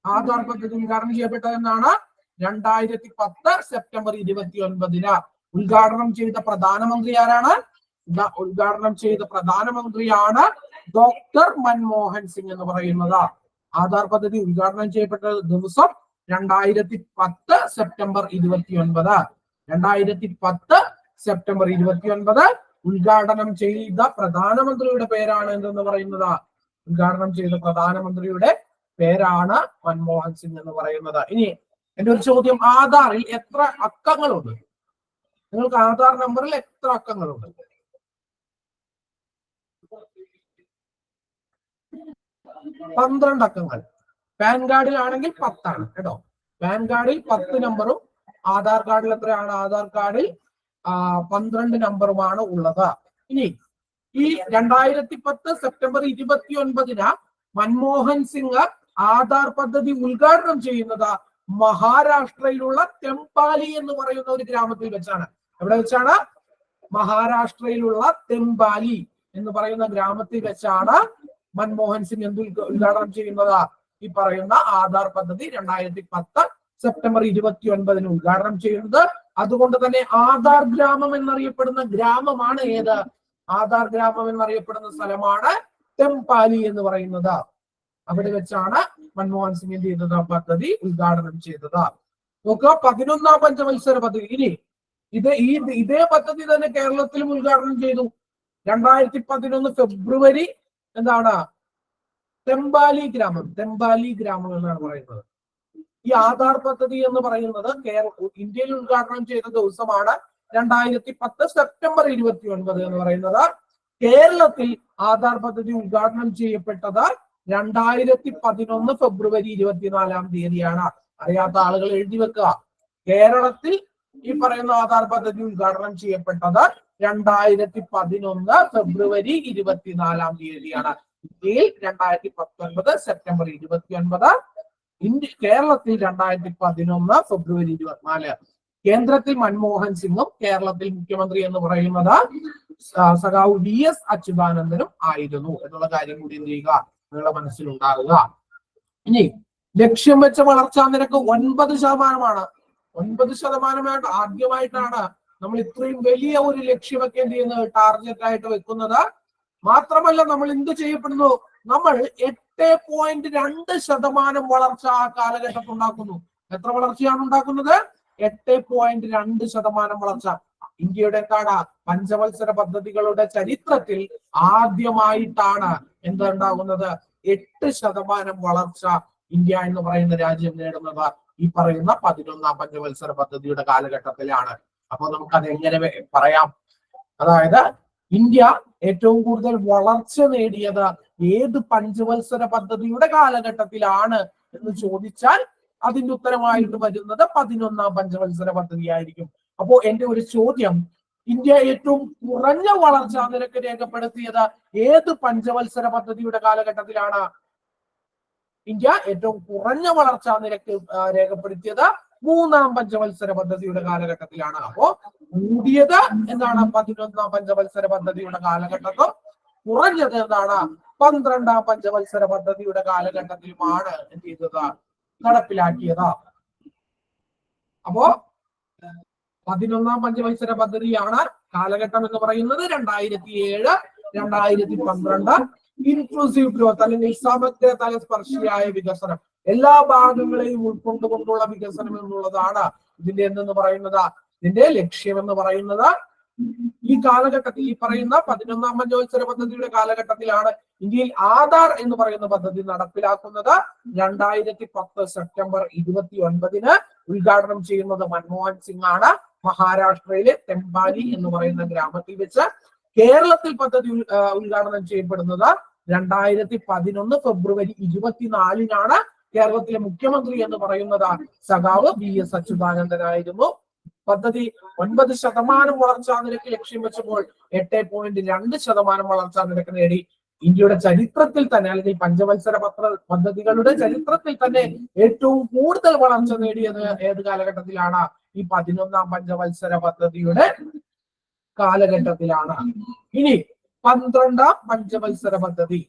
Speaker 1: ആധാർ പദ്ധതി ഉദ്ഘാടനം ചെയ്യപ്പെട്ടതെന്നാണ് 2010 സെപ്റ്റംബർ 29 ഉദ്ഘാടനം ചെയ്ത പ്രധാനമന്ത്രി ആരാണ്? ഉദ്ഘാടനം ചെയ്ത പ്രധാനമന്ത്രിയാണ് ഡോക്ടർ മൻമോഹൻ സിംഗ് എന്ന് പറയുന്നത്. ആധാർ പദ്ധതി ഉദ്ഘാടനം ചെയ്യപ്പെട്ട ദിവസം 2010 സെപ്റ്റംബർ 29. 2010 സെപ്റ്റംബർ 29 ഉദ്ഘാടനം ചെയ്ത പ്രധാനമന്ത്രിയുടെ പേരാണ് എന്തെന്ന് പറയുന്നത്? ഉദ്ഘാടനം ചെയ്ത പ്രധാനമന്ത്രിയുടെ പേരാണ് മൻമോഹൻ സിംഗ് എന്ന് പറയുന്നത്. ഇനി എന്റെ ഒരു ചോദ്യം, ആധാറിൽ എത്ര അക്കങ്ങളുണ്ട്? നിങ്ങൾക്ക് ആധാർ നമ്പറിൽ എത്ര അക്കങ്ങളുണ്ട്? 12 അക്കങ്ങൾ. പാൻ കാർഡിലാണെങ്കിൽ 10 ആണ് കേട്ടോ. പാൻ കാർഡിൽ 10 നമ്പറും ആധാർ കാർഡിൽ എത്രയാണ്? ആധാർ കാർഡിൽ 12 നമ്പറുമാണ് ഉള്ളത്. ഇനി ഈ 2010 സെപ്റ്റംബർ 29 മൻമോഹൻ സിംഗ് ആധാർ പദ്ധതി ഉദ്ഘാടനം ചെയ്യുന്നത് മഹാരാഷ്ട്രയിലുള്ള തെമ്പാലി എന്ന് പറയുന്ന ഒരു ഗ്രാമത്തിൽ വെച്ചാണ്. എവിടെ വെച്ചാണ്? മഹാരാഷ്ട്രയിലുള്ള തെമ്പാലി എന്ന് പറയുന്ന ഗ്രാമത്തിൽ വെച്ചാണ് മൻമോഹൻ സിംഗ് എന്ത് ഉദ്ഘാടനം ചെയ്യുന്നത്? ഈ പറയുന്ന ആധാർ പദ്ധതി 2010 സെപ്റ്റംബർ 29 ഉദ്ഘാടനം ചെയ്യുന്നത്. അതുകൊണ്ട് തന്നെ ആധാർ ഗ്രാമം എന്നറിയപ്പെടുന്ന ഗ്രാമമാണ് ഏത്? ആധാർ ഗ്രാമം എന്നറിയപ്പെടുന്ന സ്ഥലമാണ് തെമ്പാലി എന്ന് പറയുന്നത്. അവിടെ വെച്ചാണ് മൻമോഹൻ സിംഗ് എന്ത് ചെയ്തത്? പദ്ധതി ഉദ്ഘാടനം ചെയ്തത്. നോക്കുക, 11ാം പഞ്ചവത്സര പദ്ധതി. ഇനി ഇതേ പദ്ധതി തന്നെ കേരളത്തിലും ഉദ്ഘാടനം ചെയ്തു. 2011 ഫെബ്രുവരി എന്താണ്? തെമ്പാലി ഗ്രാമം എന്നാണ് പറയുന്നത്. ഈ ആധാർ പദ്ധതി എന്ന് പറയുന്നത് ഇന്ത്യയിൽ ഉദ്ഘാടനം ചെയ്ത ദിവസമാണ് 2010 സെപ്റ്റംബർ 29 എന്ന് പറയുന്നത്. കേരളത്തിൽ ആധാർ പദ്ധതി ഉദ്ഘാടനം ചെയ്യപ്പെട്ടത് 2011 ഫെബ്രുവരി 24ാം തീയതിയാണ്. അറിയാത്ത ആളുകൾ എഴുതി വെക്കുക. കേരളത്തിൽ ഈ പറയുന്ന ആധാർ പദ്ധതി ഉദ്ഘാടനം ചെയ്യപ്പെട്ടത് 2011 ഫെബ്രുവരി 24ാം തീയതിയാണ്. ഇന്ത്യയിൽ 2019 സെപ്റ്റംബർ 29, കേരളത്തിൽ 2011 ഫെബ്രുവരി 24. കേന്ദ്രത്തിൽ മൻമോഹൻ സിംഗും കേരളത്തിൽ മുഖ്യമന്ത്രി എന്ന് പറയുന്നത് സഖാവ് VS അച്യുതാനന്ദനും ആയിരുന്നു എന്നുള്ള കാര്യം കൂടി എന്ത് ചെയ്യുക, നിങ്ങളുടെ മനസ്സിലുണ്ടാകുക. ഇനി ലക്ഷ്യം വെച്ച വളർച്ചാ നിരക്ക് 9%. 9% ആദ്യമായിട്ടാണ് നമ്മൾ ഇത്രയും വലിയ ഒരു ലക്ഷ്യമൊക്കെ എന്ത് ചെയ്യുന്നത്, ടാർഗറ്റ് ആയിട്ട് വെക്കുന്നത്. മാത്രമല്ല നമ്മൾ എന്ത് ചെയ്യപ്പെടുന്നു, നമ്മൾ 8.2% വളർച്ച ആ കാലഘട്ടത്തിൽ ഉണ്ടാക്കുന്നു. എത്ര വളർച്ചയാണ് ഉണ്ടാക്കുന്നത്? 8.2% വളർച്ച. ഇന്ത്യയുടെ എന്താണ് പഞ്ചവത്സര പദ്ധതികളുടെ ചരിത്രത്തിൽ ആദ്യമായിട്ടാണ് എന്തുണ്ടാകുന്നത്, 8% വളർച്ച ഇന്ത്യ എന്ന് പറയുന്ന രാജ്യം നേടുന്നത് ഈ പറയുന്ന 11ാം പഞ്ചവത്സര പദ്ധതിയുടെ കാലഘട്ടത്തിലാണ്. അപ്പൊ നമുക്കത് എങ്ങനെ പറയാം? അതായത് ഇന്ത്യ ഏറ്റവും കൂടുതൽ വളർച്ച നേടിയത് ഏത് പഞ്ചവത്സര പദ്ധതിയുടെ കാലഘട്ടത്തിലാണ് എന്ന് ചോദിച്ചാൽ അതിന്റെ ഉത്തരമായിട്ട് വരുന്നത് 11ാം പഞ്ചവത്സര പദ്ധതി ആയിരിക്കും. അപ്പോ എന്റെ ഒരു ചോദ്യം, ഇന്ത്യ ഏറ്റവും കുറഞ്ഞ വളർച്ചാ നിരക്ക് രേഖപ്പെടുത്തിയത് ഏത് പഞ്ചവത്സര പദ്ധതിയുടെ കാലഘട്ടത്തിലാണ്? ഇന്ത്യ ഏറ്റവും കുറഞ്ഞ വളർച്ചാ നിരക്ക് രേഖപ്പെടുത്തിയത് 3ാം പഞ്ചവത്സര പദ്ധതിയുടെ കാലഘട്ടത്തിലാണ്. അപ്പോ കൂടിയത് എന്താണ്? 11ാം പഞ്ചവത്സര പദ്ധതിയുടെ കാലഘട്ടത്തും കുറഞ്ഞത് എന്താണ്? 12ാം പഞ്ചവത്സര പദ്ധതിയുടെ കാലഘട്ടത്തിലുമാണ് എന്ത് ചെയ്തത്, നടപ്പിലാക്കിയത്. അപ്പോ 11ാം പഞ്ചവത്സര പദ്ധതിയാണ് കാലഘട്ടം എന്ന് പറയുന്നത് 2007, 2012. ഇൻക്ലൂസീവ് ഗ്രോത്ത് അല്ലെങ്കിൽ സമഗ്ര തലസ്പർശിയായ വികസനം, എല്ലാ ഭാഗങ്ങളെയും ഉൾക്കൊണ്ടുകൊണ്ടുള്ള വികസനം എന്നുള്ളതാണ് ഇതിന്റെ എന്തെന്ന് പറയുന്നത്, ഇതിന്റെ ലക്ഷ്യം എന്ന് പറയുന്നത്. ഈ കാലഘട്ടത്തിൽ, ഈ പറയുന്ന 11ാം പഞ്ചവത്സര പദ്ധതിയുടെ കാലഘട്ടത്തിലാണ് ഇന്ത്യയിൽ ആധാർ എന്ന് പറയുന്ന പദ്ധതി നടപ്പിലാക്കുന്നത്. 2010 സെപ്റ്റംബർ 29 ഉദ്ഘാടനം ചെയ്യുന്നത് മൻമോഹൻ സിംഗ് ആണ്. മഹാരാഷ്ട്രയിലെ തെമ്പാലി എന്ന് പറയുന്ന ഗ്രാമത്തിൽ വെച്ച്. കേരളത്തിൽ പദ്ധതി ഉദ്ഘാടനം ചെയ്യപ്പെടുന്നത് 2011 ഫെബ്രുവരി 24 കേരളത്തിലെ മുഖ്യമന്ത്രി എന്ന് പറയുന്നത് സഖാവ് VS അച്യുതാനന്ദനായിരുന്നു. പദ്ധതി 9% വളർച്ചാ നിരക്ക് ലക്ഷ്യം വെച്ചപ്പോൾ 8.2% വളർച്ചാ നിരക്ക് നേടി. ഇന്ത്യയുടെ ചരിത്രത്തിൽ തന്നെ, അല്ലെങ്കിൽ പഞ്ചവത്സര പദ്ധതികളുടെ ചരിത്രത്തിൽ തന്നെ ഏറ്റവും കൂടുതൽ വളർച്ച നേടിയത് ഏത് കാലഘട്ടത്തിലാണ്? ഈ 11ാം പഞ്ചവത്സര പദ്ധതിയുടെ കാലഘട്ടത്തിലാണ്. ഇനി 12ാം പഞ്ചവത്സര പദ്ധതി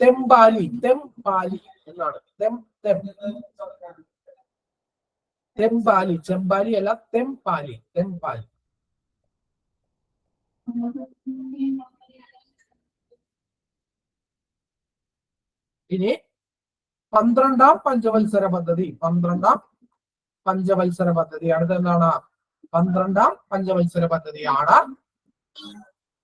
Speaker 1: തെമ്പാലി എന്നാണ്. തെമ്പാലി, ചെമ്പാലി അല്ല, തെമ്പാലി. ഇനി 12ാം പഞ്ചവത്സര പദ്ധതി. 12ാം പഞ്ചവത്സര പദ്ധതി അടുത്ത എന്താണ്? 12ാം പഞ്ചവത്സര പദ്ധതിയാണ്.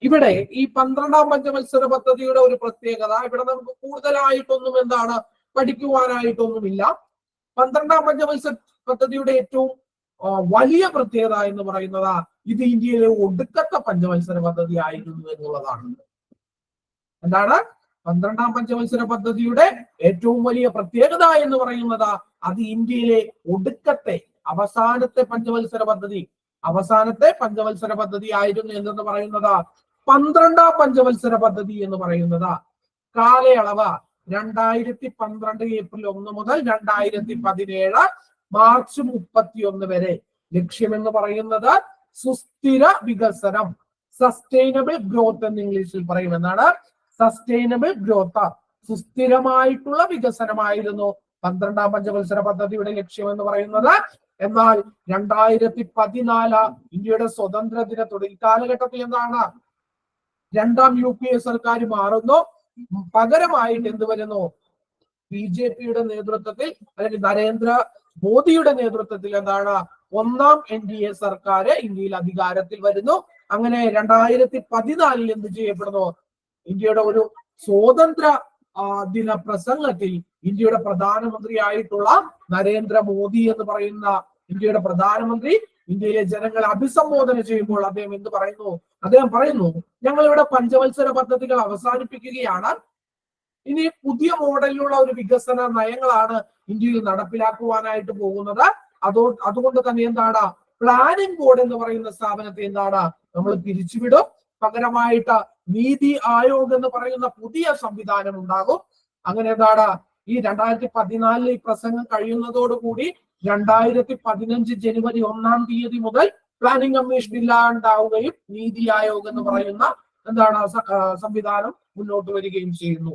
Speaker 1: ഇവിടെ ഈ 12ാം പഞ്ചവത്സര പദ്ധതിയുടെ ഒരു പ്രത്യേകത, ഇവിടെ നമുക്ക് കൂടുതലായിട്ടൊന്നും എന്താണ് പഠിക്കുവാനായിട്ടൊന്നുമില്ല. 12ാം പഞ്ചവത്സര പദ്ധതിയുടെ ഏറ്റവും വലിയ പ്രത്യേകത എന്ന് പറയുന്നത് ഇത് ഇന്ത്യയിലെ ഒടുക്കത്തെ പഞ്ചവത്സര പദ്ധതി ആയിരുന്നു എന്നുള്ളതാണ്. എന്താണ് 12ാം പഞ്ചവത്സര പദ്ധതിയുടെ ഏറ്റവും വലിയ പ്രത്യേകത എന്ന് പറയുന്നത്? അത് ഇന്ത്യയിലെ ഒടുക്കത്തെ, അവസാനത്തെ പഞ്ചവത്സര പദ്ധതി ആയിരുന്നു എന്തെന്ന് പറയുന്നത്. 12ാം പഞ്ചവത്സര പദ്ധതി എന്ന് പറയുന്നത് കാലയളവ് 2012 ഏപ്രിൽ 1 മുതൽ 2017 മാർച്ച് 31 വരെ. ലക്ഷ്യമെന്ന് പറയുന്നത് സുസ്ഥിര വികസനം, സസ്റ്റൈനബിൾ ഗ്രോത്ത് എന്ന് ഇംഗ്ലീഷിൽ പറയും. എന്നാണ് സസ്റ്റൈനബിൾ ഗ്രോത്ത്, സുസ്ഥിരമായിട്ടുള്ള വികസനമായിരുന്നു 12ാം പഞ്ചവത്സര പദ്ധതിയുടെ ലക്ഷ്യം എന്ന് പറയുന്നത്. എന്നാൽ 2014 ഇന്ത്യയുടെ സ്വതന്ത്ര ദിനത്തോടെ ഈ കാലഘട്ടത്തിൽ എന്താണ്? 2ാം UPA സർക്കാർ മാറുന്നു. പകരമായിട്ട് എന്ത് വരുന്നു? BJPയുടെ നേതൃത്വത്തിൽ, അല്ലെങ്കിൽ നരേന്ദ്ര മോദിയുടെ നേതൃത്വത്തിൽ എന്താണ് 1ാം NDA സർക്കാർ ഇന്ത്യയിൽ അധികാരത്തിൽ വരുന്നു. അങ്ങനെ 2014 എന്ത് ചെയ്യപ്പെടുന്നു? ഇന്ത്യയുടെ ഒരു സ്വാതന്ത്ര്യ ദിന പ്രസംഗത്തിൽ ഇന്ത്യയുടെ പ്രധാനമന്ത്രിയായിട്ടുള്ള നരേന്ദ്ര മോദി എന്ന് പറയുന്ന ഇന്ത്യയുടെ പ്രധാനമന്ത്രി ഇന്ത്യയിലെ ജനങ്ങളെ അഭിസംബോധന ചെയ്യുമ്പോൾ അദ്ദേഹം എന്ത് പറയുന്നു? അദ്ദേഹം പറയുന്നു, ഞങ്ങളിവിടെ പഞ്ചവത്സര പദ്ധതികൾ അവസാനിപ്പിക്കുകയാണ്. ഇനി പുതിയ മോഡലിലുള്ള ഒരു വികസന നയങ്ങളാണ് ഇന്ത്യയിൽ നടപ്പിലാക്കുവാനായിട്ട് പോകുന്നത്. അതുകൊണ്ട് തന്നെ എന്താണ്, പ്ലാനിംഗ് ബോർഡ് എന്ന് പറയുന്ന സ്ഥാപനത്തെ എന്താണ് നമ്മൾ പിരിച്ചുവിടും. പകരമായിട്ട് നീതി ആയോഗ് എന്ന് പറയുന്ന പുതിയ സംവിധാനം ഉണ്ടാകും. അങ്ങനെ എന്താണ്, ഈ 2014 ഈ പ്രസംഗം കഴിയുന്നതോടുകൂടി 2015 ജനുവരി 1-ാം തീയതി മുതൽ പ്ലാനിംഗ് കമ്മീഷൻ ഇല്ലാണ്ടാവുകയും നീതി ആയോഗ് എന്ന് പറയുന്ന എന്താണ് സംവിധാനം മുന്നോട്ട് വരികയും ചെയ്യുന്നു.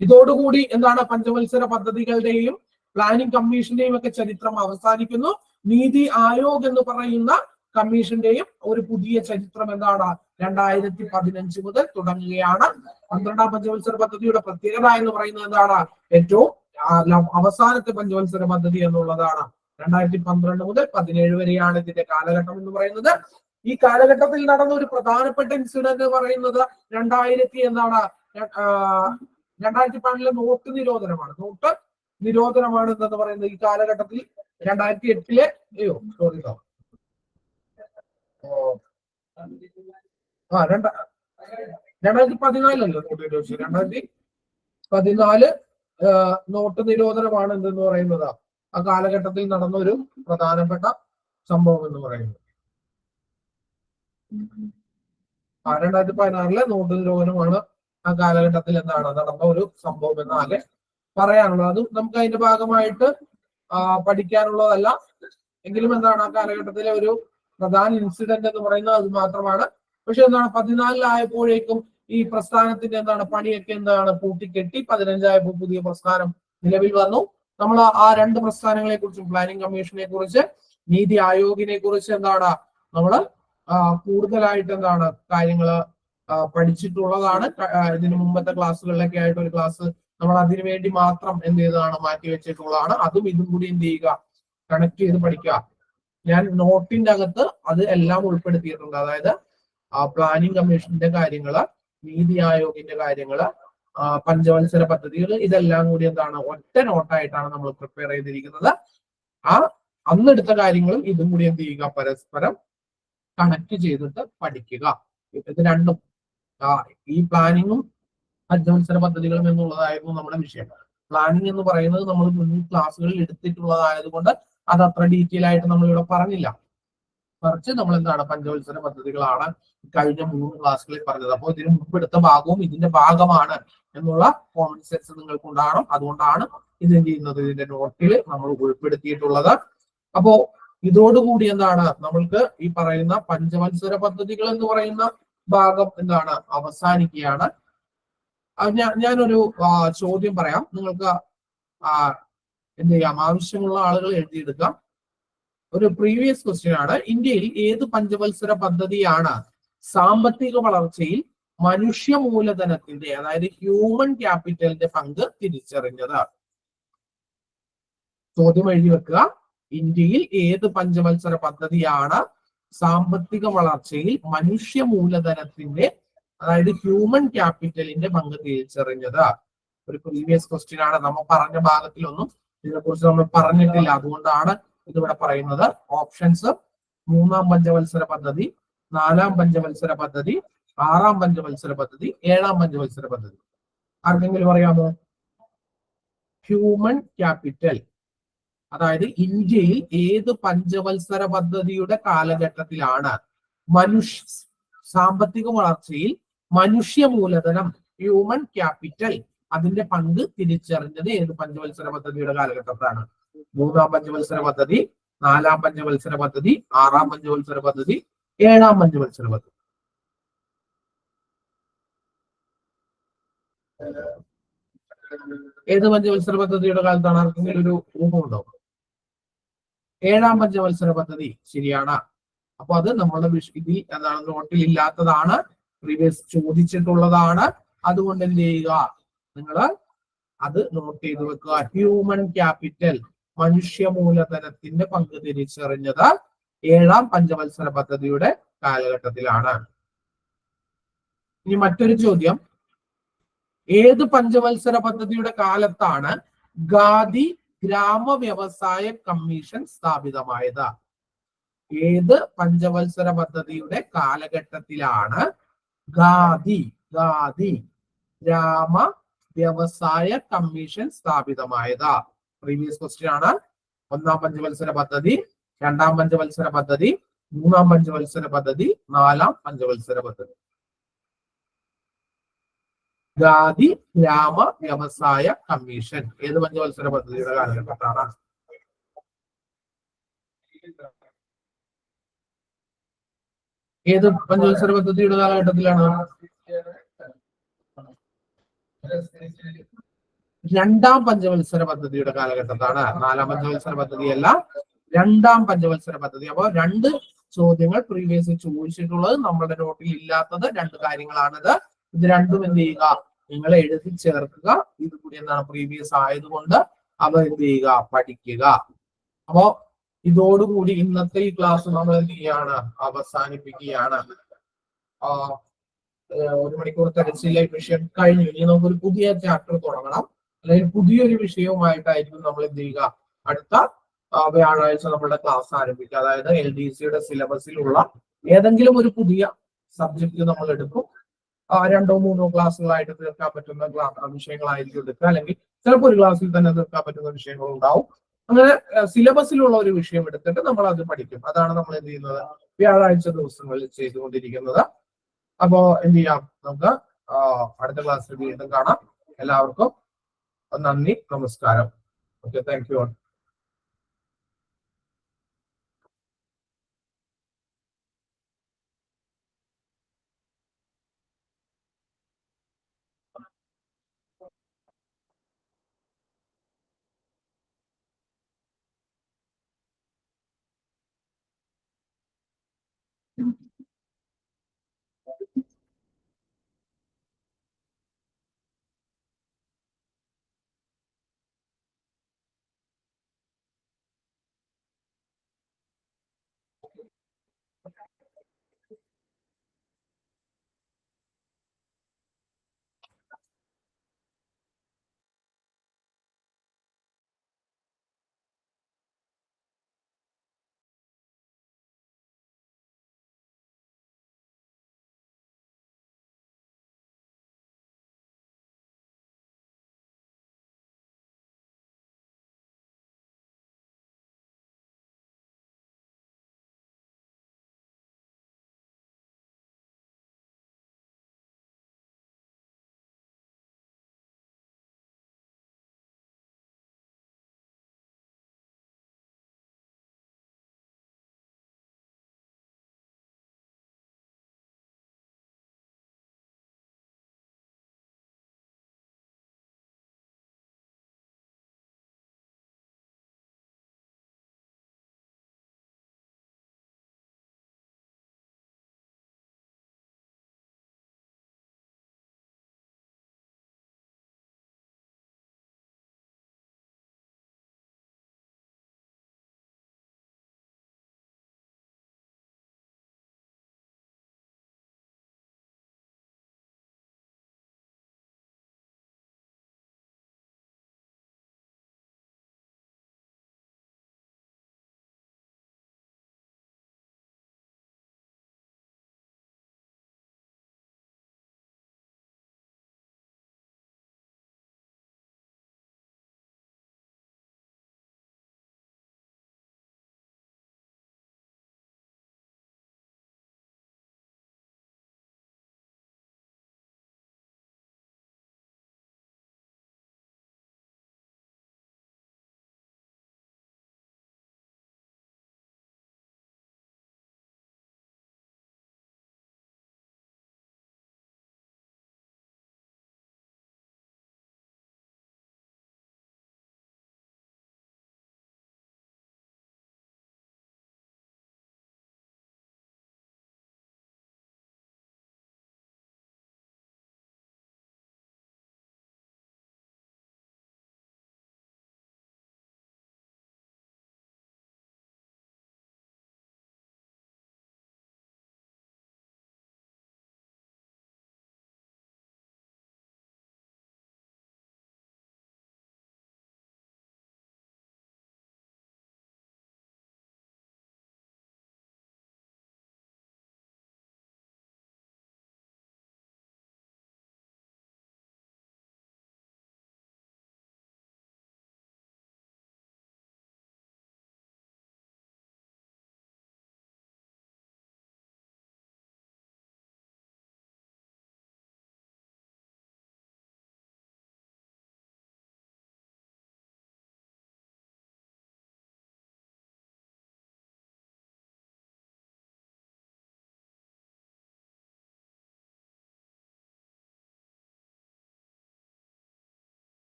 Speaker 1: ഇതോടുകൂടി എന്താണ്, പഞ്ചവത്സര പദ്ധതികളുടെയും പ്ലാനിംഗ് കമ്മീഷന്റെയും ഒക്കെ ചരിത്രം അവസാനിക്കുന്നു. നീതി ആയോഗ് എന്ന് പറയുന്ന കമ്മീഷന്റെയും ഒരു പുതിയ ചരിത്രം എന്താണ് 2015 മുതൽ തുടങ്ങുകയാണ്. 12ാം പഞ്ചവത്സര പദ്ധതിയുടെ പ്രത്യേകത എന്ന് പറയുന്നത് എന്താണ്? ഏറ്റവും അവസാനത്തെ പഞ്ചവത്സര പദ്ധതി എന്നുള്ളതാണ്. 2012 മുതൽ 17 വരെയാണ് ഇതിന്റെ കാലഘട്ടം എന്ന് പറയുന്നത്. ഈ കാലഘട്ടത്തിൽ നടന്ന ഒരു പ്രധാനപ്പെട്ട ഇൻസിഡന്റ് എന്ന് പറയുന്നത് 2012 നോട്ട് നിരോധനമാണ്. നോട്ട് നിരോധനമാണ് എന്ന് പറയുന്നത് ഈ കാലഘട്ടത്തിൽ 2008 2014 നോട്ട് നിരോധിച്ചത്. 2014 നോട്ട് നിരോധനമാണ് എന്തെന്ന് പറയുന്നത് ആ കാലഘട്ടത്തിൽ നടന്ന ഒരു പ്രധാനപ്പെട്ട സംഭവം എന്ന് പറയുന്നത്. 2016 നോട്ട് നിരോധനമാണ് ആ കാലഘട്ടത്തിൽ എന്താണ് നടന്ന ഒരു സംഭവം എന്നാകെ പറയാനുള്ളത്. അതും നമുക്ക് അതിന്റെ ഭാഗമായിട്ട് പഠിക്കാനുള്ളതല്ല. എങ്കിലും എന്താണ് ആ കാലഘട്ടത്തിലെ ഒരു പ്രധാന ഇൻസിഡന്റ് എന്ന് പറയുന്നത് അത് മാത്രമാണ്. പക്ഷെ എന്താണ് 14 ഈ പ്രസ്ഥാനത്തിന്റെ എന്താണ് പണിയൊക്കെ എന്താണ് പൂട്ടിക്കെട്ടി 15 പുതിയ പ്രസ്ഥാനം നിലവിൽ വന്നു. നമ്മൾ ആ രണ്ട് പ്രസ്ഥാനങ്ങളെ കുറിച്ചും പ്ലാനിംഗ് കമ്മീഷനെ കുറിച്ച് നീതി ആയോഗിനെ കുറിച്ച് എന്താണ് നമ്മൾ കൂടുതലായിട്ട് എന്താണ് കാര്യങ്ങൾ പഠിച്ചിട്ടുള്ളതാണ്. ഇതിന് മുമ്പത്തെ ക്ലാസ്സുകളിലൊക്കെ ആയിട്ട് ഒരു ക്ലാസ് നമ്മൾ അതിനു വേണ്ടി മാത്രം എന്ത് ചെയ്തതാണ് മാറ്റി വെച്ചിട്ടുള്ളതാണ്. അതും ഇതും കൂടി എന്ത് ചെയ്യുക, കണക്ട് ചെയ്ത് പഠിക്കുക. ഞാൻ നോട്ടിന്റെ അകത്ത് അത് എല്ലാം ഉൾപ്പെടുത്തിയിട്ടുണ്ട്. അതായത് പ്ലാനിംഗ് കമ്മീഷന്റെ കാര്യങ്ങള്, നീതി ആയോഗിന്റെ കാര്യങ്ങള്, പഞ്ചവത്സര പദ്ധതികൾ, ഇതെല്ലാം കൂടി എന്താണ് ഒറ്റ നോട്ടായിട്ടാണ് നമ്മൾ പ്രിപ്പയർ ചെയ്തിരിക്കുന്നത്. ആ അന്നെടുത്ത കാര്യങ്ങളും ഇതും കൂടി എന്ത് ചെയ്യുക, പരസ്പരം കണക്ട് ചെയ്തിട്ട് പഠിക്കുക. ഇത് രണ്ടും ഈ പ്ലാനിങ്ങും പഞ്ചവത്സര പദ്ധതികളും എന്നുള്ളതായിരുന്നു നമ്മുടെ വിഷയം. പ്ലാനിങ് എന്ന് പറയുന്നത് നമ്മൾ മുൻ ക്ലാസ്സുകളിൽ എടുത്തിട്ടുള്ളതായതുകൊണ്ട് അത് അത്ര ഡീറ്റെയിൽ ആയിട്ട് നമ്മൾ ഇവിടെ പറഞ്ഞില്ല. മറിച്ച് നമ്മൾ എന്താണ് പഞ്ചവത്സര പദ്ധതികളാണ് കഴിഞ്ഞ 3 ക്ലാസ്സുകളിൽ പറഞ്ഞത്. അപ്പോൾ ഇതിന് മുമ്പെടുത്ത ഭാഗവും ഇതിന്റെ ഭാഗമാണ് എന്നുള്ള കോമൺ സെൻസ് നിങ്ങൾക്ക് ഉണ്ടാകണം. അതുകൊണ്ടാണ് ഇത് എന്ത് ചെയ്യുന്നത്, ഇതിന്റെ നോട്ടിൽ നമ്മൾ ഉൾപ്പെടുത്തിയിട്ടുള്ളത്. അപ്പോ ഇതോടുകൂടി എന്താണ് നമ്മൾക്ക് ഈ പറയുന്ന പഞ്ചവത്സര പദ്ധതികൾ എന്ന് പറയുന്ന ഭാഗം എന്താണ് അവസാനിക്കുകയാണ്. ഞാനൊരു ചോദ്യം പറയാം, നിങ്ങൾക്ക് എന്ത് ചെയ്യാം, ആവശ്യമുള്ള ആളുകൾ എഴുതിയെടുക്കാം. ഒരു പ്രീവിയസ് ക്വസ്റ്റ്യൻ ആണ്. ഇന്ത്യയിൽ ഏത് പഞ്ചവത്സര പദ്ധതിയാണ് സാമ്പത്തിക വളർച്ചയിൽ മനുഷ്യ മൂലധനത്തിന്റെ, അതായത് ഹ്യൂമൻ ക്യാപിറ്റലിന്റെ പങ്ക് തിരിച്ചറിഞ്ഞത്? ചോദ്യം എഴുതി വെക്കുക. ഇന്ത്യയിൽ ഏത് പഞ്ചവത്സര പദ്ധതിയാണ് സാമ്പത്തിക വളർച്ചയിൽ മനുഷ്യ മൂലധനത്തിന്റെ, അതായത് ഹ്യൂമൻ ക്യാപിറ്റലിന്റെ പങ്ക് തിരിച്ചറിഞ്ഞത്? ഒരു പ്രീവിയസ് ക്വസ്റ്റ്യൻ ആണ്. നമ്മൾ പറഞ്ഞ ഭാഗത്തിലൊന്നും ഇതിനെക്കുറിച്ച് നമ്മൾ പറഞ്ഞിട്ടില്ല, അതുകൊണ്ടാണ് ഇതിവിടെ പറയുന്നത്. ഓപ്ഷൻസ്: 3-ാം പഞ്ചവത്സര പദ്ധതി, 4-ാം പഞ്ചവത്സര പദ്ധതി, 6-ാം പഞ്ചവത്സര പദ്ധതി, 7-ാം പഞ്ചവത്സര പദ്ധതി. ആർക്കെങ്കിലും അറിയാമോ? ഹ്യൂമൻ ക്യാപിറ്റൽ, അതായത് ഇന്ത്യയിൽ ഏത് പഞ്ചവത്സര പദ്ധതിയുടെ കാലഘട്ടത്തിലാണ് സാമ്പത്തിക വളർച്ചയിൽ മനുഷ്യ മൂലധനം, ഹ്യൂമൻ ക്യാപിറ്റൽ, അതിന്റെ പങ്ക് തിരിച്ചറിഞ്ഞത് ഏത് പഞ്ചവത്സര പദ്ധതിയുടെ കാലഘട്ടത്തിലാണ്? 3-ാം പഞ്ചവത്സര പദ്ധതി, 4-ാം പഞ്ചവത്സര പദ്ധതി, 6-ാം പഞ്ചവത്സര പദ്ധതി, 7-ാം പഞ്ചവത്സര പദ്ധതി. ഏത് പഞ്ചവത്സര പദ്ധതിയുടെ കാലത്താണ്? ആർക്കെങ്കിലും ഒരു ഊഹമുണ്ടോ? 7-ാം പഞ്ചവത്സര പദ്ധതി ശരിയാണ്. അപ്പൊ അത് നമ്മളുടെ ഇതിൽ എന്താണ് നോട്ടിൽ ഇല്ലാത്തതാണ്, പ്രീവിയസ് ചോദിച്ചിട്ടുള്ളതാണ്. അതുകൊണ്ട് എന്ത് ചെയ്യുക, നിങ്ങൾ അത് നോട്ട് ചെയ്ത് വെക്കുക. ഹ്യൂമൻ ക്യാപിറ്റൽ, മനുഷ്യ മൂലധനത്തിന്റെ പങ്ക് തിരിച്ചറിഞ്ഞത് 7-ാം പഞ്ചവത്സര പദ്ധതിയുടെ കാലഘട്ടത്തിലാണ്. ഇനി മറ്റൊരു ചോദ്യം: ഏത് പഞ്ചവത്സര പദ്ധതിയുടെ കാലത്താണ് ഖാദി ഗ്രാമ വ്യവസായ കമ്മീഷൻ സ്ഥാപിതമായത്? ഏത് പഞ്ചവത്സര പദ്ധതിയുടെ കാലഘട്ടത്തിലാണ് ഖാദി ഗ്രാമ വ്യവസായ കമ്മീഷൻ സ്ഥാപിതമായത്? പ്രീവിയസ് ക്വസ്റ്റ്യൻ ആണ്. 1-ാം പഞ്ചവത്സര പദ്ധതി, 2-ാം പഞ്ചവത്സര പദ്ധതി, 3-ാം പഞ്ചവത്സര പദ്ധതി, 4-ാം പഞ്ചവത്സര പദ്ധതി. ഖാദി ഗ്രാമ വ്യവസായ കമ്മീഷൻ ഏത് പഞ്ചവത്സര പദ്ധതിയുടെ കാലഘട്ടത്താണ്? ഏത് പഞ്ചവത്സര പദ്ധതിയുടെ കാലഘട്ടത്തിലാണ്? 2-ാം പഞ്ചവത്സര പദ്ധതിയുടെ കാലഘട്ടത്താണ്. 4-ാം പഞ്ചവത്സര പദ്ധതിയല്ല, 2-ാം പഞ്ചവത്സര പദ്ധതി. അപ്പോൾ 2 ചോദ്യങ്ങൾ പ്രീവിയസ് ചോദിച്ചിട്ടുള്ളത്, നമ്മുടെ നോട്ടിൽ ഇല്ലാത്തത് 2 കാര്യങ്ങളാണിത്. ഇത് രണ്ടും എന്ത് ചെയ്യുക, നിങ്ങൾ എഴുതി ചേർക്കുക. ഇത് കൂടി എന്താണ് പ്രീവിയസ് ആയതുകൊണ്ട് അവ എന്ത് ചെയ്യുക, പഠിക്കുക. അപ്പോ ഇതോടുകൂടി ഇന്നത്തെ ഈ ക്ലാസ് നമ്മൾ എന്ത് ചെയ്യാണ്, അവസാനിപ്പിക്കുകയാണ്. 1 മണിക്കൂർ തിരച്ചിലെ വിഷയം കഴിഞ്ഞു. ഇനി നമുക്കൊരു പുതിയ ചാപ്റ്റർ തുടങ്ങണം, അല്ലെങ്കിൽ പുതിയൊരു വിഷയവുമായിട്ടായിരിക്കും നമ്മൾ എന്ത് ചെയ്യുക, അടുത്ത വ്യാഴാഴ്ച നമ്മളുടെ ക്ലാസ് ആരംഭിക്കുക. അതായത് LDCയുടെ സിലബസിലുള്ള ഏതെങ്കിലും ഒരു പുതിയ സബ്ജക്ട് നമ്മൾ എടുക്കും. 2-3 ക്ലാസ്സുകളായിട്ട് തീർക്കാൻ പറ്റുന്ന വിഷയങ്ങളായിരിക്കും എടുക്കുക, അല്ലെങ്കിൽ ചിലപ്പോൾ ഒരു ക്ലാസ്സിൽ തന്നെ തീർക്കാൻ പറ്റുന്ന വിഷയങ്ങൾ ഉണ്ടാവും. അങ്ങനെ സിലബസിലുള്ള ഒരു വിഷയം എടുത്തിട്ട് നമ്മൾ അത് പഠിക്കും. അതാണ് നമ്മൾ എന്ത് ചെയ്യുന്നത്, വ്യാഴാഴ്ച ദിവസങ്ങളിൽ ചെയ്തുകൊണ്ടിരിക്കുന്നത്. അപ്പോ എന്ത് ചെയ്യാം, നമുക്ക് അടുത്ത ക്ലാസ്സിൽ വീണ്ടും കാണാം. എല്ലാവർക്കും നന്ദി, നമസ്കാരം. Okay, thank you.